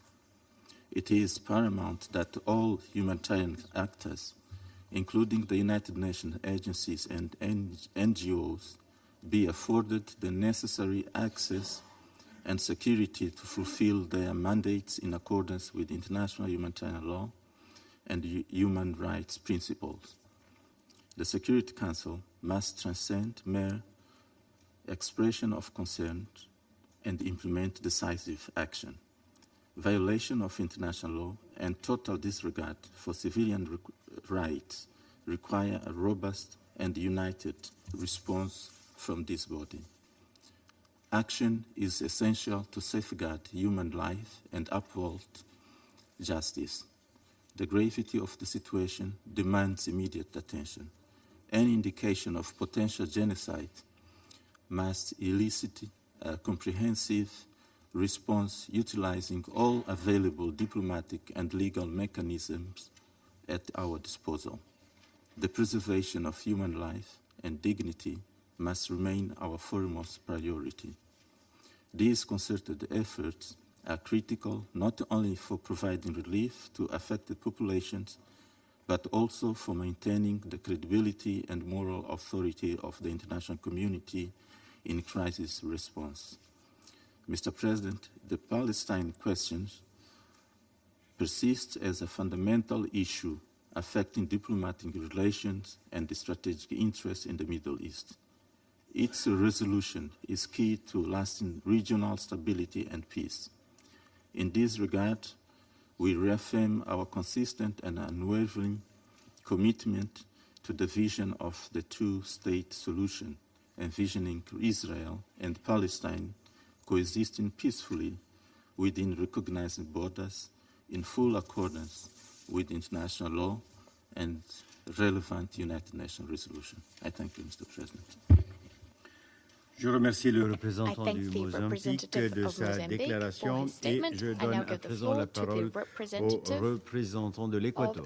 It is paramount that all humanitarian actors, including the United Nations agencies and NGOs, be afforded the necessary access and security to fulfill their mandates in accordance with international humanitarian law and human rights principles. The Security Council must transcend mere expression of concern and implement decisive action. Violation of international law and total disregard for civilian rights require a robust and united response from this body. Action is essential to safeguard human life and uphold justice. The gravity of the situation demands immediate attention. Any indication of potential genocide must elicit a comprehensive response utilizing all available diplomatic and legal mechanisms at our disposal. The preservation of human life and dignity must remain our foremost priority. These concerted efforts are critical not only for providing relief to affected populations, but also for maintaining the credibility and moral authority of the international community in crisis response. Mr. President, the Palestine question persists as a fundamental issue affecting diplomatic relations and the strategic interests in the Middle East. Its resolution is key to lasting regional stability and peace. In this regard, we reaffirm our consistent and unwavering commitment to the vision of the two-state solution, envisioning Israel and Palestine coexisting peacefully within recognized borders in full accordance with international law and relevant United Nations resolution. I thank you, Mr. President. Je remercie le représentant du Mozambique de sa déclaration et je donne à présent la parole au représentant de l'Équateur.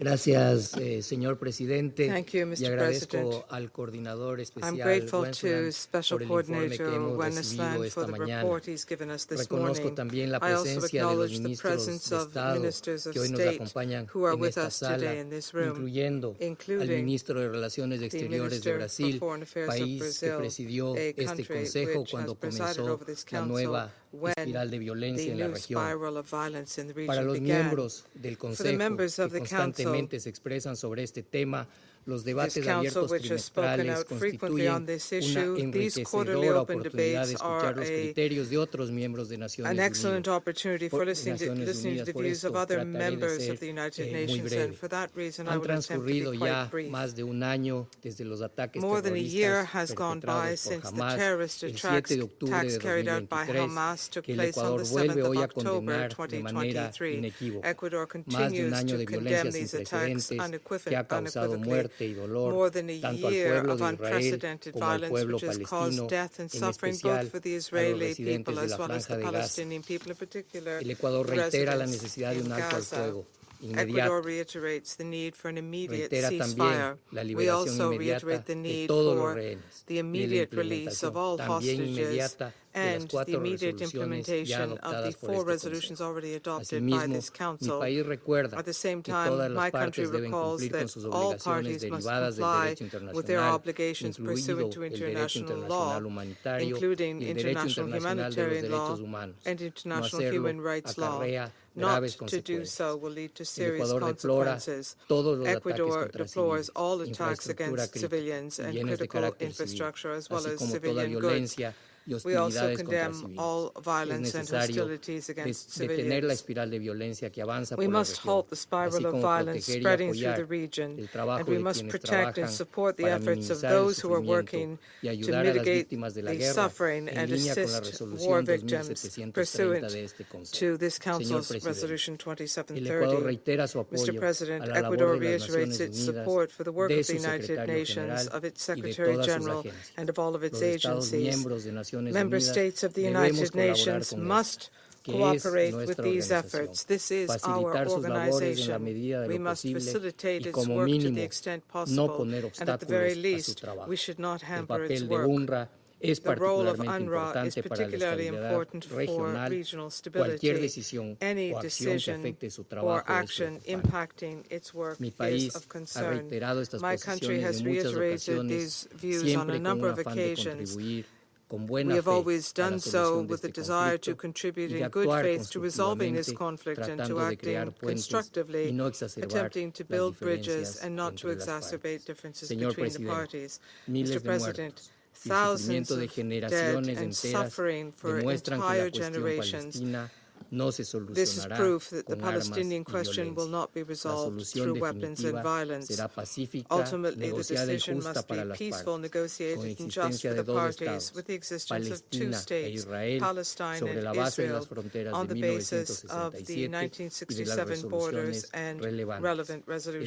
Gracias, señor presidente. Thank you, Mr. Y agradezco President. al coordinador especial I'm grateful to Wensland Special por el informe que Coordinator hemos recibido Wennesland for esta the mañana. report he's given us this Reconozco morning. también la I also presencia de los acknowledge the ministros presence de of Estado ministers of que hoy nos state acompañan who are en with esta us sala, today in this room, incluyendo al including ministro de Relaciones the Exteriores de Minister for Brasil, Foreign Affairs of país que Brazil, presidió a este country consejo which cuando has presided comenzó over this la council nueva when espiral de violencia the en la new región. spiral of violence in the region Para los began. miembros del For the Consejo members que of the council, constantemente se expresan sobre este tema, los this debates council, abiertos which has spoken trimestrales out frequently constituyen on this una issue, these quarterly enriquecedora open oportunidad de debates are escuchar los criterios de otros miembros de Naciones an excellent Unidas. opportunity for listening to the Por views of esto other trataré de members ser of the United muy Nations, breve. and for that reason I Han will attempt to be transcurrido quite ya brief. más de un año desde los ataques More than a year terroristas has gone by perpetrados por since the Hamas terrorist el 7 de octubre attacks de carried out by 2023, Hamas took que el place on Ecuador the vuelve 7th of hoy a October condenar de manera 2023. inequívoca. Ecuador Más de un continues año to de condemn violencia sin these attacks precedentes que ha causado unequivocally. muerte y dolor More than a tanto al year pueblo of de Israel unprecedented como al violence pueblo which has caused palestino, death and en suffering both especial for the a los Israeli residentes people de as la well as the Franja de Gaza. Palestinian people, in particular El Ecuador reitera la residents necesidad de in un alto al Gaza. fuego Ecuador inmediato. reiterates the need for an immediate Reitera ceasefire. también la We liberación also inmediata reiterate the de need todos los for rehenes the y de la immediate release of implementación all también hostages inmediata de las and the 4 immediate resoluciones ya implementation of the adoptadas por 4 este resolutions Consejo. already adopted by Asimismo, this mi council. país recuerda At the same que time, todas my las country partes deben recalls cumplir that con sus all obligaciones parties must derivadas del comply derecho with their internacional, obligations incluido pursuant to el derecho international law, internacional humanitario including y el derecho international internacional de los humanitarian law derechos humanos. and No international hacerlo human rights law. acarrea Not graves to do consecuencias. so will lead to El serious Ecuador deplora consequences. todos los ataques Ecuador contra deplores civiles, all attacks infraestructura against crítica civilians y and bienes de critical carácter civil, infrastructure as well así as como toda civilian goods. violencia y We also hostilidades contra condemn civiles. all Es violence and necesario hostilities against detener la civilians. espiral de violencia que avanza We por la must región, halt the así spiral of como violence proteger y spreading through apoyar the region, el trabajo and we de must quienes protect and trabajan support the para efforts of minimizar el those who are sufrimiento working y to ayudar a las mitigate víctimas de la the guerra suffering en and línea con la assist war resolución victims 2730 pursuant de este Consejo. to this Señor Council's Presidente, Resolution el Ecuador 2730. reitera su Mr. apoyo President, a la labor Ecuador de las reiterates Naciones its Unidas, support for the work de of the su United secretario Nations, general of its y de Secretary todas sus General, agencias. and of all of its Los Estados agencies. miembros de Naciones Member Unidas states of the debemos United colaborar Nations con must que es cooperate with nuestra these organización. efforts. This is our Facilitar sus labores en la organization. medida de We lo must posible facilitate y its como work to the mínimo extent no possible, poner and at the very obstáculos a su least, trabajo. we should not El hamper its papel de work. UNRWA Es The role of particularmente UNRWA is importante para la particularly estabilidad important for regional. regional Cualquier stability. decisión Any o acción que decision afecte su or trabajo es action preocupante. impacting its work Mi is país of ha concern. reiterado estas My country posiciones has en muchas reiterated ocasiones, these views on siempre a con number un of afán de occasions. contribuir con We buena have fe always a la done so solución de with the este desire to conflicto contribute y de in good actuar faith to resolving this constructivamente, conflict and to tratando de acting crear puentes constructively, y no exacerbar attempting to las build bridges diferencias and not to entre las exacerbate partes. differences Señor between the Presidente, parties. miles Mr. de President, muertos y el thousands sufrimiento de of dead generaciones and enteras suffering for demuestran que la entire cuestión generations. palestina no se This is solucionará proof that the con armas Palestinian y question will violencia. not be La resolved solución through weapons and definitiva violence. será pacífica, Ultimately, the negociada y decision justa must be para las peaceful, partes, con negotiated, and just existencia for de the dos parties, estados, with the existence of two Palestina e states, Israel, Palestine sobre la and base de Israel, las fronteras on de the basis of 1967 the y de las 1967 borders resoluciones and relevantes. relevant Es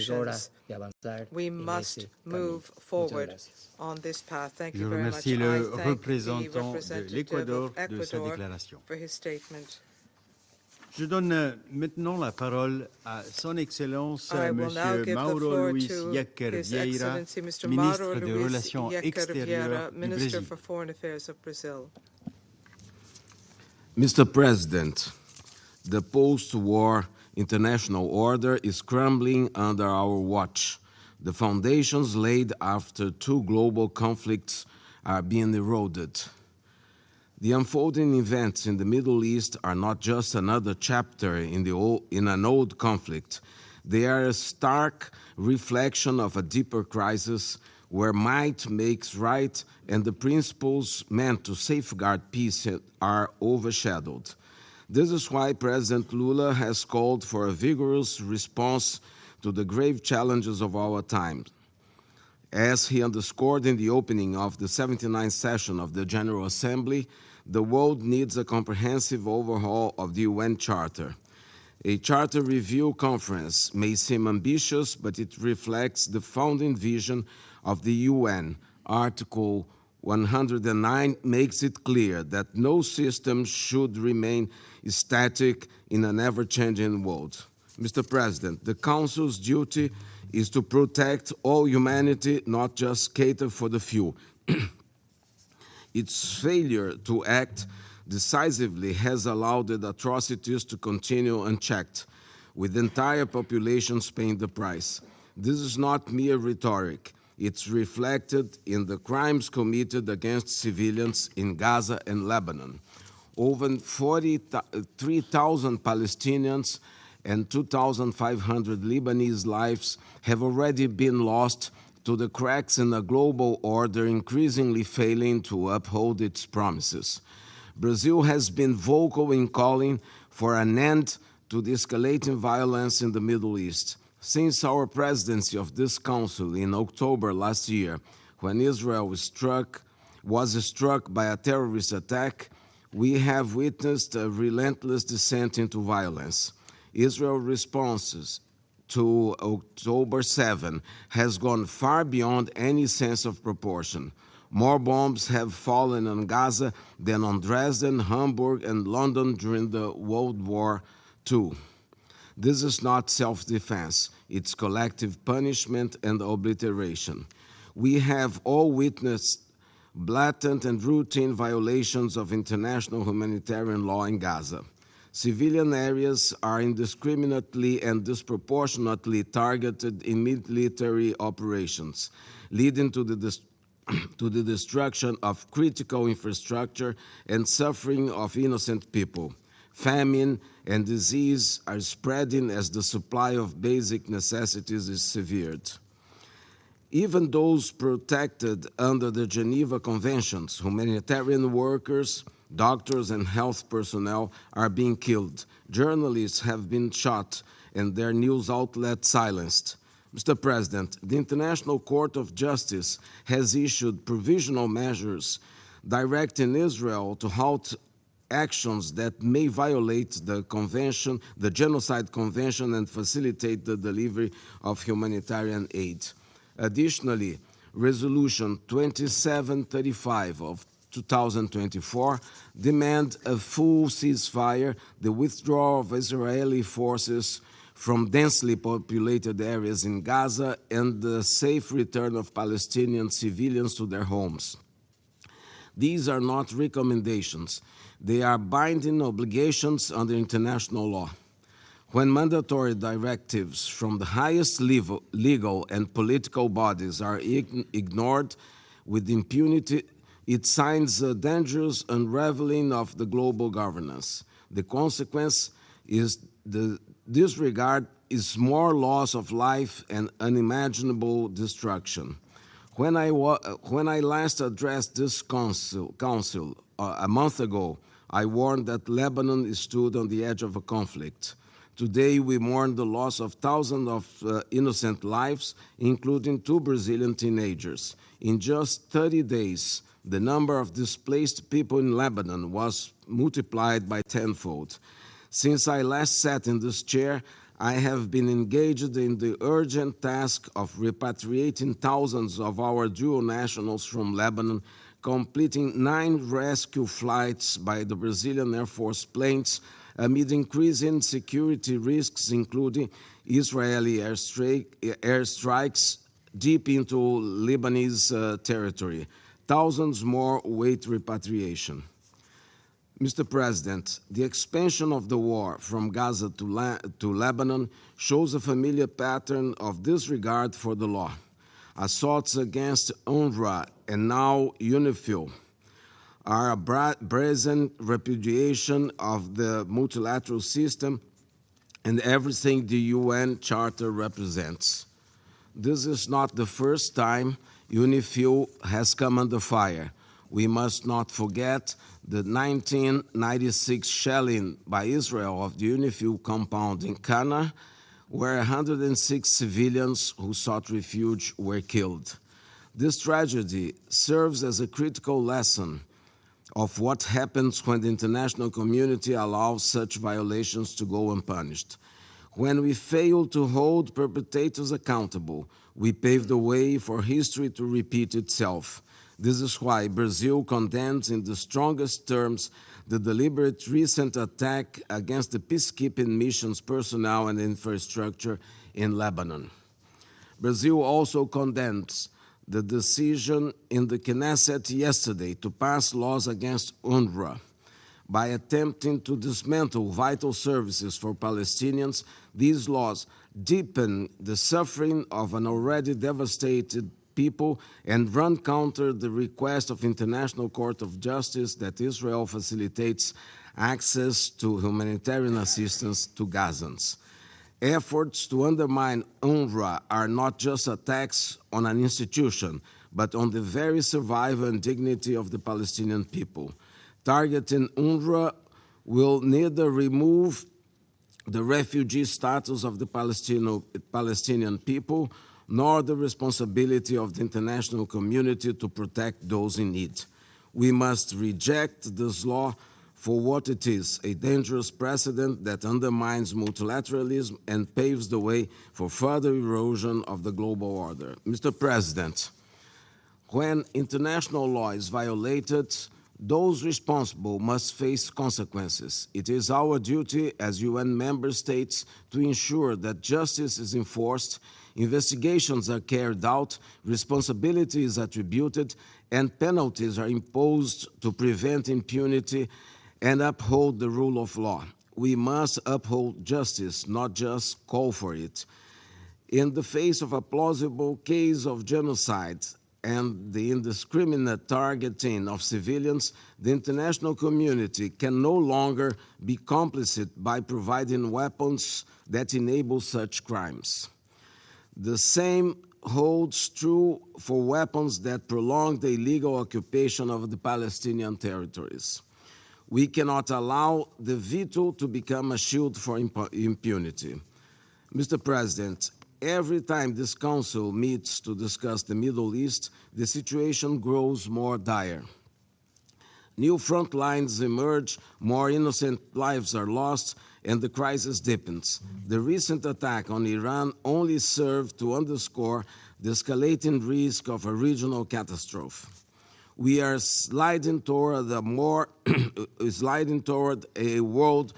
hora resolutions. de avanzar We en must ese move camino. Muchas forward gracias. on this path. Thank Je you very much. remercie I le thank the représentant de representative l'Équateur of de sa Ecuador déclaration. for his statement. Je donne maintenant la parole à Son Excellence I will now Monsieur give the Mauro floor Luis to Yacker His Vieira, Excellency Mr. ministre Mauro des Luis Relations Yacker extérieures Vieira, du Minister Brésil. for Foreign Affairs of Brazil. Mr. President, the post-war international order is crumbling under our watch. The foundations laid after two global conflicts are being eroded. The unfolding events in the Middle East are not just another chapter in an old conflict. They are a stark reflection of a deeper crisis where might makes right and the principles meant to safeguard peace are overshadowed. This is why President Lula has called for a vigorous response to the grave challenges of our time. As he underscored in the opening of the 79th session of the General Assembly, the world needs a comprehensive overhaul of the UN Charter. A Charter Review Conference may seem ambitious, but it reflects the founding vision of the UN. Article 109 makes it clear that no system should remain static in an ever-changing world. Mr. President, the Council's duty is to protect all humanity, not just cater for the few. Its failure to act decisively has allowed the atrocities to continue unchecked, with entire populations paying the price. This is not mere rhetoric. It's reflected in the crimes committed against civilians in Gaza and Lebanon. Over 43,000 Palestinians and 2,500 Lebanese lives have already been lost to the cracks in a global order increasingly failing to uphold its promises. Brazil has been vocal in calling for an end to the escalating violence in the Middle East. Since our presidency of this council in October last year, when Israel was struck by a terrorist attack, we have witnessed a relentless descent into violence. Israel's responses to October 7 has gone far beyond any sense of proportion. More bombs have fallen on Gaza than on Dresden, Hamburg, and London during the World War II. This is not self-defense. It's collective punishment and obliteration. We have all witnessed blatant and routine violations of international humanitarian law in Gaza. Civilian areas are indiscriminately and disproportionately targeted in military operations, leading to the destruction of critical infrastructure and suffering of innocent people. Famine and disease are spreading as the supply of basic necessities is severed. Even those protected under the Geneva Conventions, humanitarian workers, doctors, and health personnel are being killed. Journalists have been shot and their news outlets silenced. Mr. President, the International Court of Justice has issued provisional measures directing Israel to halt actions that may violate the convention, the Genocide Convention, and facilitate the delivery of humanitarian aid. Additionally, Resolution 2735 of 2024 demand a full ceasefire, the withdrawal of Israeli forces from densely populated areas in Gaza, and the safe return of Palestinian civilians to their homes. These are not recommendations. They are binding obligations under international law. When mandatory directives from the highest legal and political bodies are ignored with impunity, it signs a dangerous unraveling of the global governance. The consequence is the disregard is more loss of life and unimaginable destruction. When I last addressed this council a month ago, I warned that Lebanon stood on the edge of a conflict. Today, we mourn the loss of thousands of innocent lives, including 2 Brazilian teenagers. In just 30 days, the number of displaced people in Lebanon was multiplied by tenfold. Since I last sat in this chair, I have been engaged in the urgent task of repatriating thousands of our dual nationals from Lebanon, completing 9 rescue flights by the Brazilian Air Force planes amid increasing security risks, including Israeli airstrikes deep into Lebanese territory. Thousands more await repatriation. Mr. President, the expansion of the war from Gaza to Lebanon shows a familiar pattern of disregard for the law. Assaults against UNRWA and now UNIFIL are a brazen repudiation of the multilateral system and everything the UN Charter represents. This is not the first time UNIFIL has come under fire. We must not forget the 1996 shelling by Israel of the UNIFIL compound in Qana, where 106 civilians who sought refuge were killed. This tragedy serves as a critical lesson of what happens when the international community allows such violations to go unpunished. When we fail to hold perpetrators accountable, we pave the way for history to repeat itself. This is why Brazil condemns in the strongest terms the deliberate recent attack against the peacekeeping mission's personnel and infrastructure in Lebanon. Brazil also condemns the decision in the Knesset yesterday to pass laws against UNRWA. By attempting to dismantle vital services for Palestinians, these laws deepen the suffering of an already devastated people and run counter the request of International Court of Justice that Israel facilitates access to humanitarian assistance to Gazans. Efforts to undermine UNRWA are not just attacks on an institution, but on the very survival and dignity of the Palestinian people. Targeting UNRWA will neither remove the refugee status of the Palestinian people, nor the responsibility of the international community to protect those in need. We must reject this law for what it is, a dangerous precedent that undermines multilateralism and paves the way for further erosion of the global order. Mr. President, when international law is violated, those responsible must face consequences. It is our duty as UN member states to ensure that justice is enforced, investigations are carried out, responsibility is attributed, and penalties are imposed to prevent impunity and uphold the rule of law. We must uphold justice, not just call for it. In the face of a plausible case of genocide and the indiscriminate targeting of civilians, the international community can no longer be complicit by providing weapons that enable such crimes. The same holds true for weapons that prolong the illegal occupation of the Palestinian territories. We cannot allow the veto to become a shield for impunity. Mr. President, every time this Council meets to discuss the Middle East, the situation grows more dire. New front lines emerge, more innocent lives are lost, and the crisis deepens. The recent attack on Iran only served to underscore the escalating risk of a regional catastrophe. We are sliding toward a world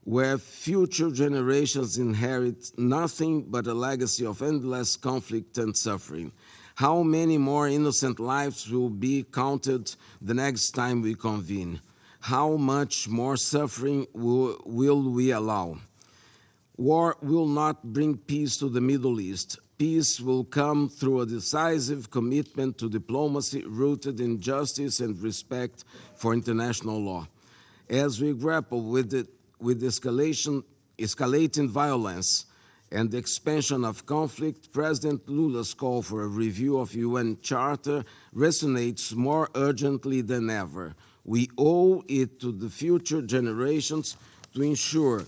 where future generations inherit nothing but a legacy of endless conflict and suffering. How many more innocent lives will be counted the next time we convene? How much more suffering will we allow? War will not bring peace to the Middle East. Peace will come through a decisive commitment to diplomacy rooted in justice and respect for international law. As we grapple with escalating violence and the expansion of conflict, President Lula's call for a review of UN Charter resonates more urgently than ever. We owe it to the future generations to ensure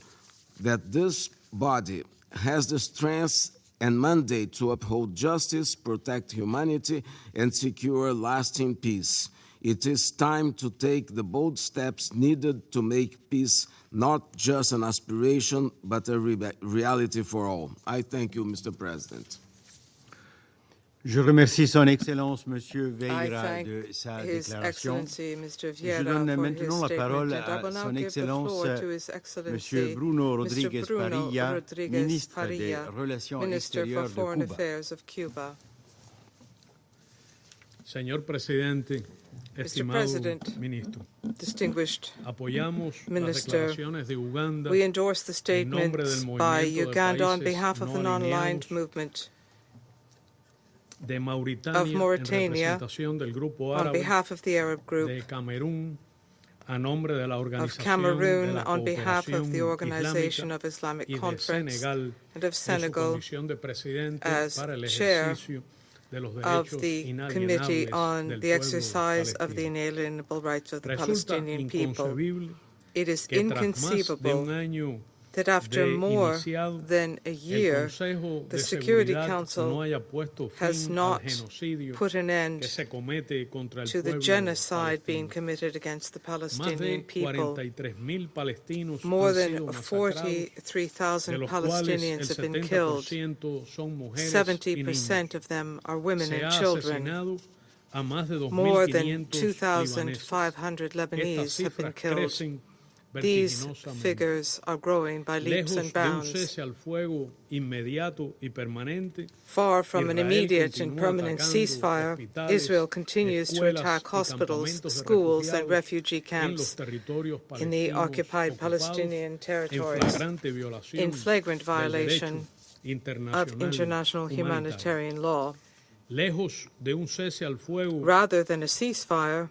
that this body has the strength and mandate to uphold justice, protect humanity, and secure lasting peace. It is time to take the bold steps needed to make peace not just an aspiration, but a reality for all. I thank you, Mr. President. Je remercie Son Excellence Monsieur I Vieira thank de sa His déclaration. Excellency Mr. Je Vieira donne for maintenant his la statement, parole and I will à now Son give the Excellence floor to His Excellency Monsieur Bruno Rodriguez Mr. Bruno Parilla, Rodriguez ministre des Parilla, Relations Minister for extérieures de Foreign Cuba. Affairs of Cuba. Señor presidente, Mr. estimado President, ministro, distinguished apoyamos las Minister, declaraciones de Uganda we endorse the en nombre del statements by movimiento de Uganda on países behalf of no the non-aligned alineados, movement, de of Mauritania en Mauritania representación del Grupo on Árabe, behalf of the Arab Group, de Camerún a nombre de la of Organización de Cameroon la on behalf of the Cooperación Organization Islámica of Islamic y de Conference, Senegal and of en su Senegal condición de presidente as para el chair ejercicio de los of derechos the Committee inalienables on del the pueblo exercise of the palestino. inalienable rights of the Resulta Palestinian people. inconcebible It is que tras más de un inconceivable año that after de more iniciado, than a el year, Consejo the de Security Seguridad Council no haya puesto has fin al not genocidio put an end que se comete contra el to the pueblo genocide palestino. being committed against the Más Palestinian de people. 43,000 palestinos More han sido than masacrados, 43,000 de los cuales el Palestinians have been killed. 70% son mujeres y 70% niños. of them are women Se and ha children. asesinado a más de More than 2,500 2,500 libaneses. Lebanese Estas have been cifras killed. crecen These vertiginosamente. figures are growing by leaps Lejos and de un bounds. cese al fuego inmediato y permanente, Far from an Israel immediate and continúa permanent atacando ceasefire, hospitales, Israel continues to escuelas attack y hospitals, campamentos de schools, and refugiados refugee en camps los territorios in the palestinos occupied ocupados Palestinian en territories flagrante violación in flagrant del derecho violation of international humanitario. humanitarian law. Lejos de un cese al fuego, Rather than a ceasefire,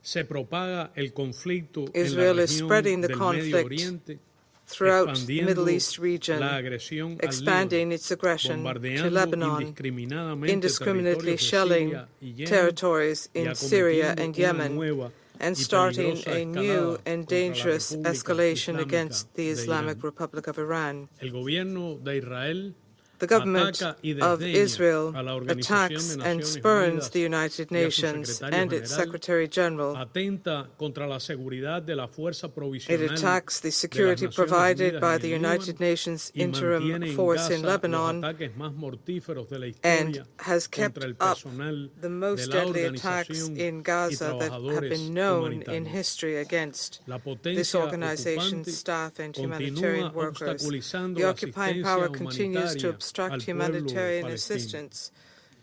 se propaga el conflicto Israel en la is región spreading the del Medio conflict Oriente, throughout the expandiendo Middle East region, la agresión al expanding Líbano, its aggression to bombardeando Lebanon, indiscriminadamente indiscriminately territorios de shelling Siria y Yemen, territories y in Syria acometiendo and una Yemen, nueva and y starting peligrosa a new escalada and contra la dangerous República escalation Islámica against the de Islamic Irán. Republic of Iran. El gobierno de Israel The government ataca y of desdeña Israel a la Organización attacks de and Naciones spurns Unidas the United y a su Nations secretario and its general, Secretary General. atenta contra la seguridad de la fuerza It provisional attacks the de las security Naciones provided Unidas by en the el United Líbano Nations y Interim mantiene en Force in Gaza los Lebanon ataques más mortíferos de la and historia has kept contra el up personal the de most la deadly attacks organización in y Gaza that have trabajadores been known in humanitarios. history against La this potencia organization's ocupante staff and continúa humanitarian workers. obstaculizando The la occupying asistencia power continues to humanitaria obstruct al pueblo humanitarian palestino. assistance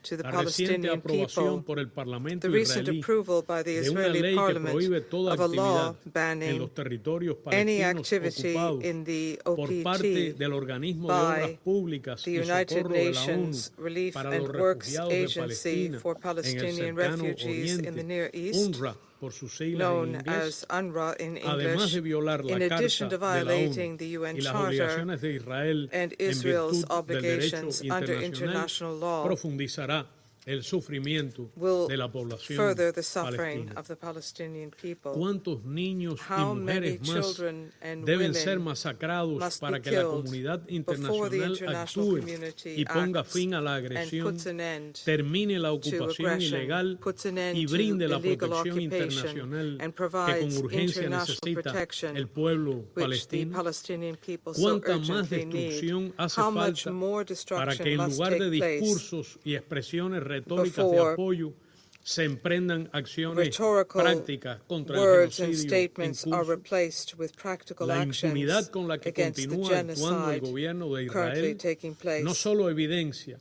to the La reciente Palestinian aprobación people. por el Parlamento The recent israelí approval by the de una Israeli ley que parliament prohíbe toda of a law actividad en banning los territorios any palestinos activity ocupados in the por parte OPT del Organismo de Obras by Públicas the y United Socorro de la ONU Nations Relief para and los Works refugiados de Agency Palestina for en el Palestinian cercano refugees in the Oriente, Near East, UNRWA por sus siglas en known inglés, as UNRWA in además English, de violar la in addition Carta to de la violating ONU the UN y las Charter obligaciones de Israel and en Israel's virtud del derecho obligations under international law, profundizará el sufrimiento will de la población further the suffering palestina. of the Palestinian people. ¿Cuántos niños y How many mujeres más children and deben ser women masacrados must para be que la killed comunidad before the internacional international actúe community y ponga acts fin a la and agresión, puts an end termine la to ocupación aggression, ilegal puts an end y to brinde la illegal protección occupation, internacional and que con provides urgencia international necesita protection el pueblo which the palestino? Palestinian people so ¿Cuánta más urgently need? destrucción hace How much falta more para destruction que en must lugar de take place discursos y expresiones retóricas de before apoyo se emprendan acciones rhetorical prácticas contra el words and genocidio en statements are curso? replaced with practical La actions impunidad con la que against the continúa actuando el genocide gobierno de currently Israel taking place no solo evidencia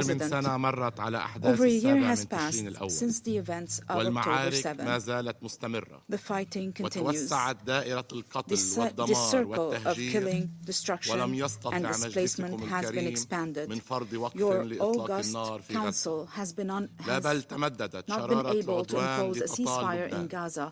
من President, سنة مرت على أحداث over a year السابع has من passed تشرين الأول since the events of October والمعارك 7. ما زالت مستمرة The fighting continues. وتوسعت دائرة القتل This والدمار circle of والتهجير killing, destruction, ولم يستطع and displacement مجلسكم has been الكريم expanded. من فرض وقف Your لإطلاق august النار في غزة council has لا بل تمددت not been شرارة able to العدوان impose a لقطاع ceasefire in لبنان Gaza,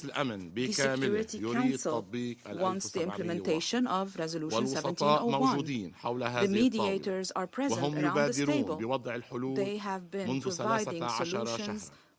مجلس الأمن The بكامله Security يريد Council تطبيق wants the 1701 implementation of Resolution والوسطاء 1701. موجودين حول The هذه الطاولة mediators are present وهم around this يبادرون table. بوضع الحلول They have been منذ providing 13 solutions شهرا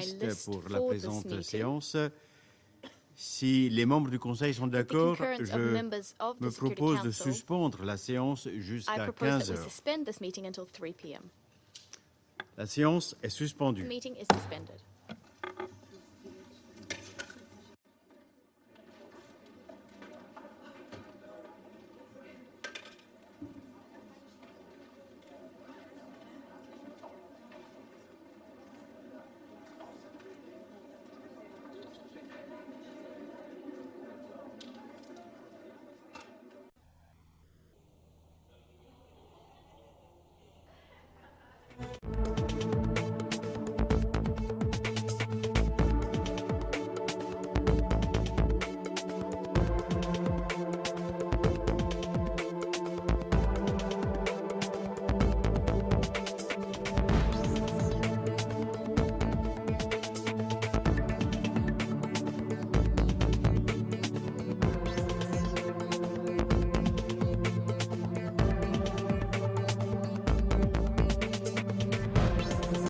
liste list pour la for this présente meeting. séance. Si les membres du Conseil sont d'accord, concurrence of je members of the me Security propose de Council, suspendre la séance I jusqu'à propose 15 that we heures. suspend this meeting until 3 p.m. La séance est The suspendue. meeting is suspended. you.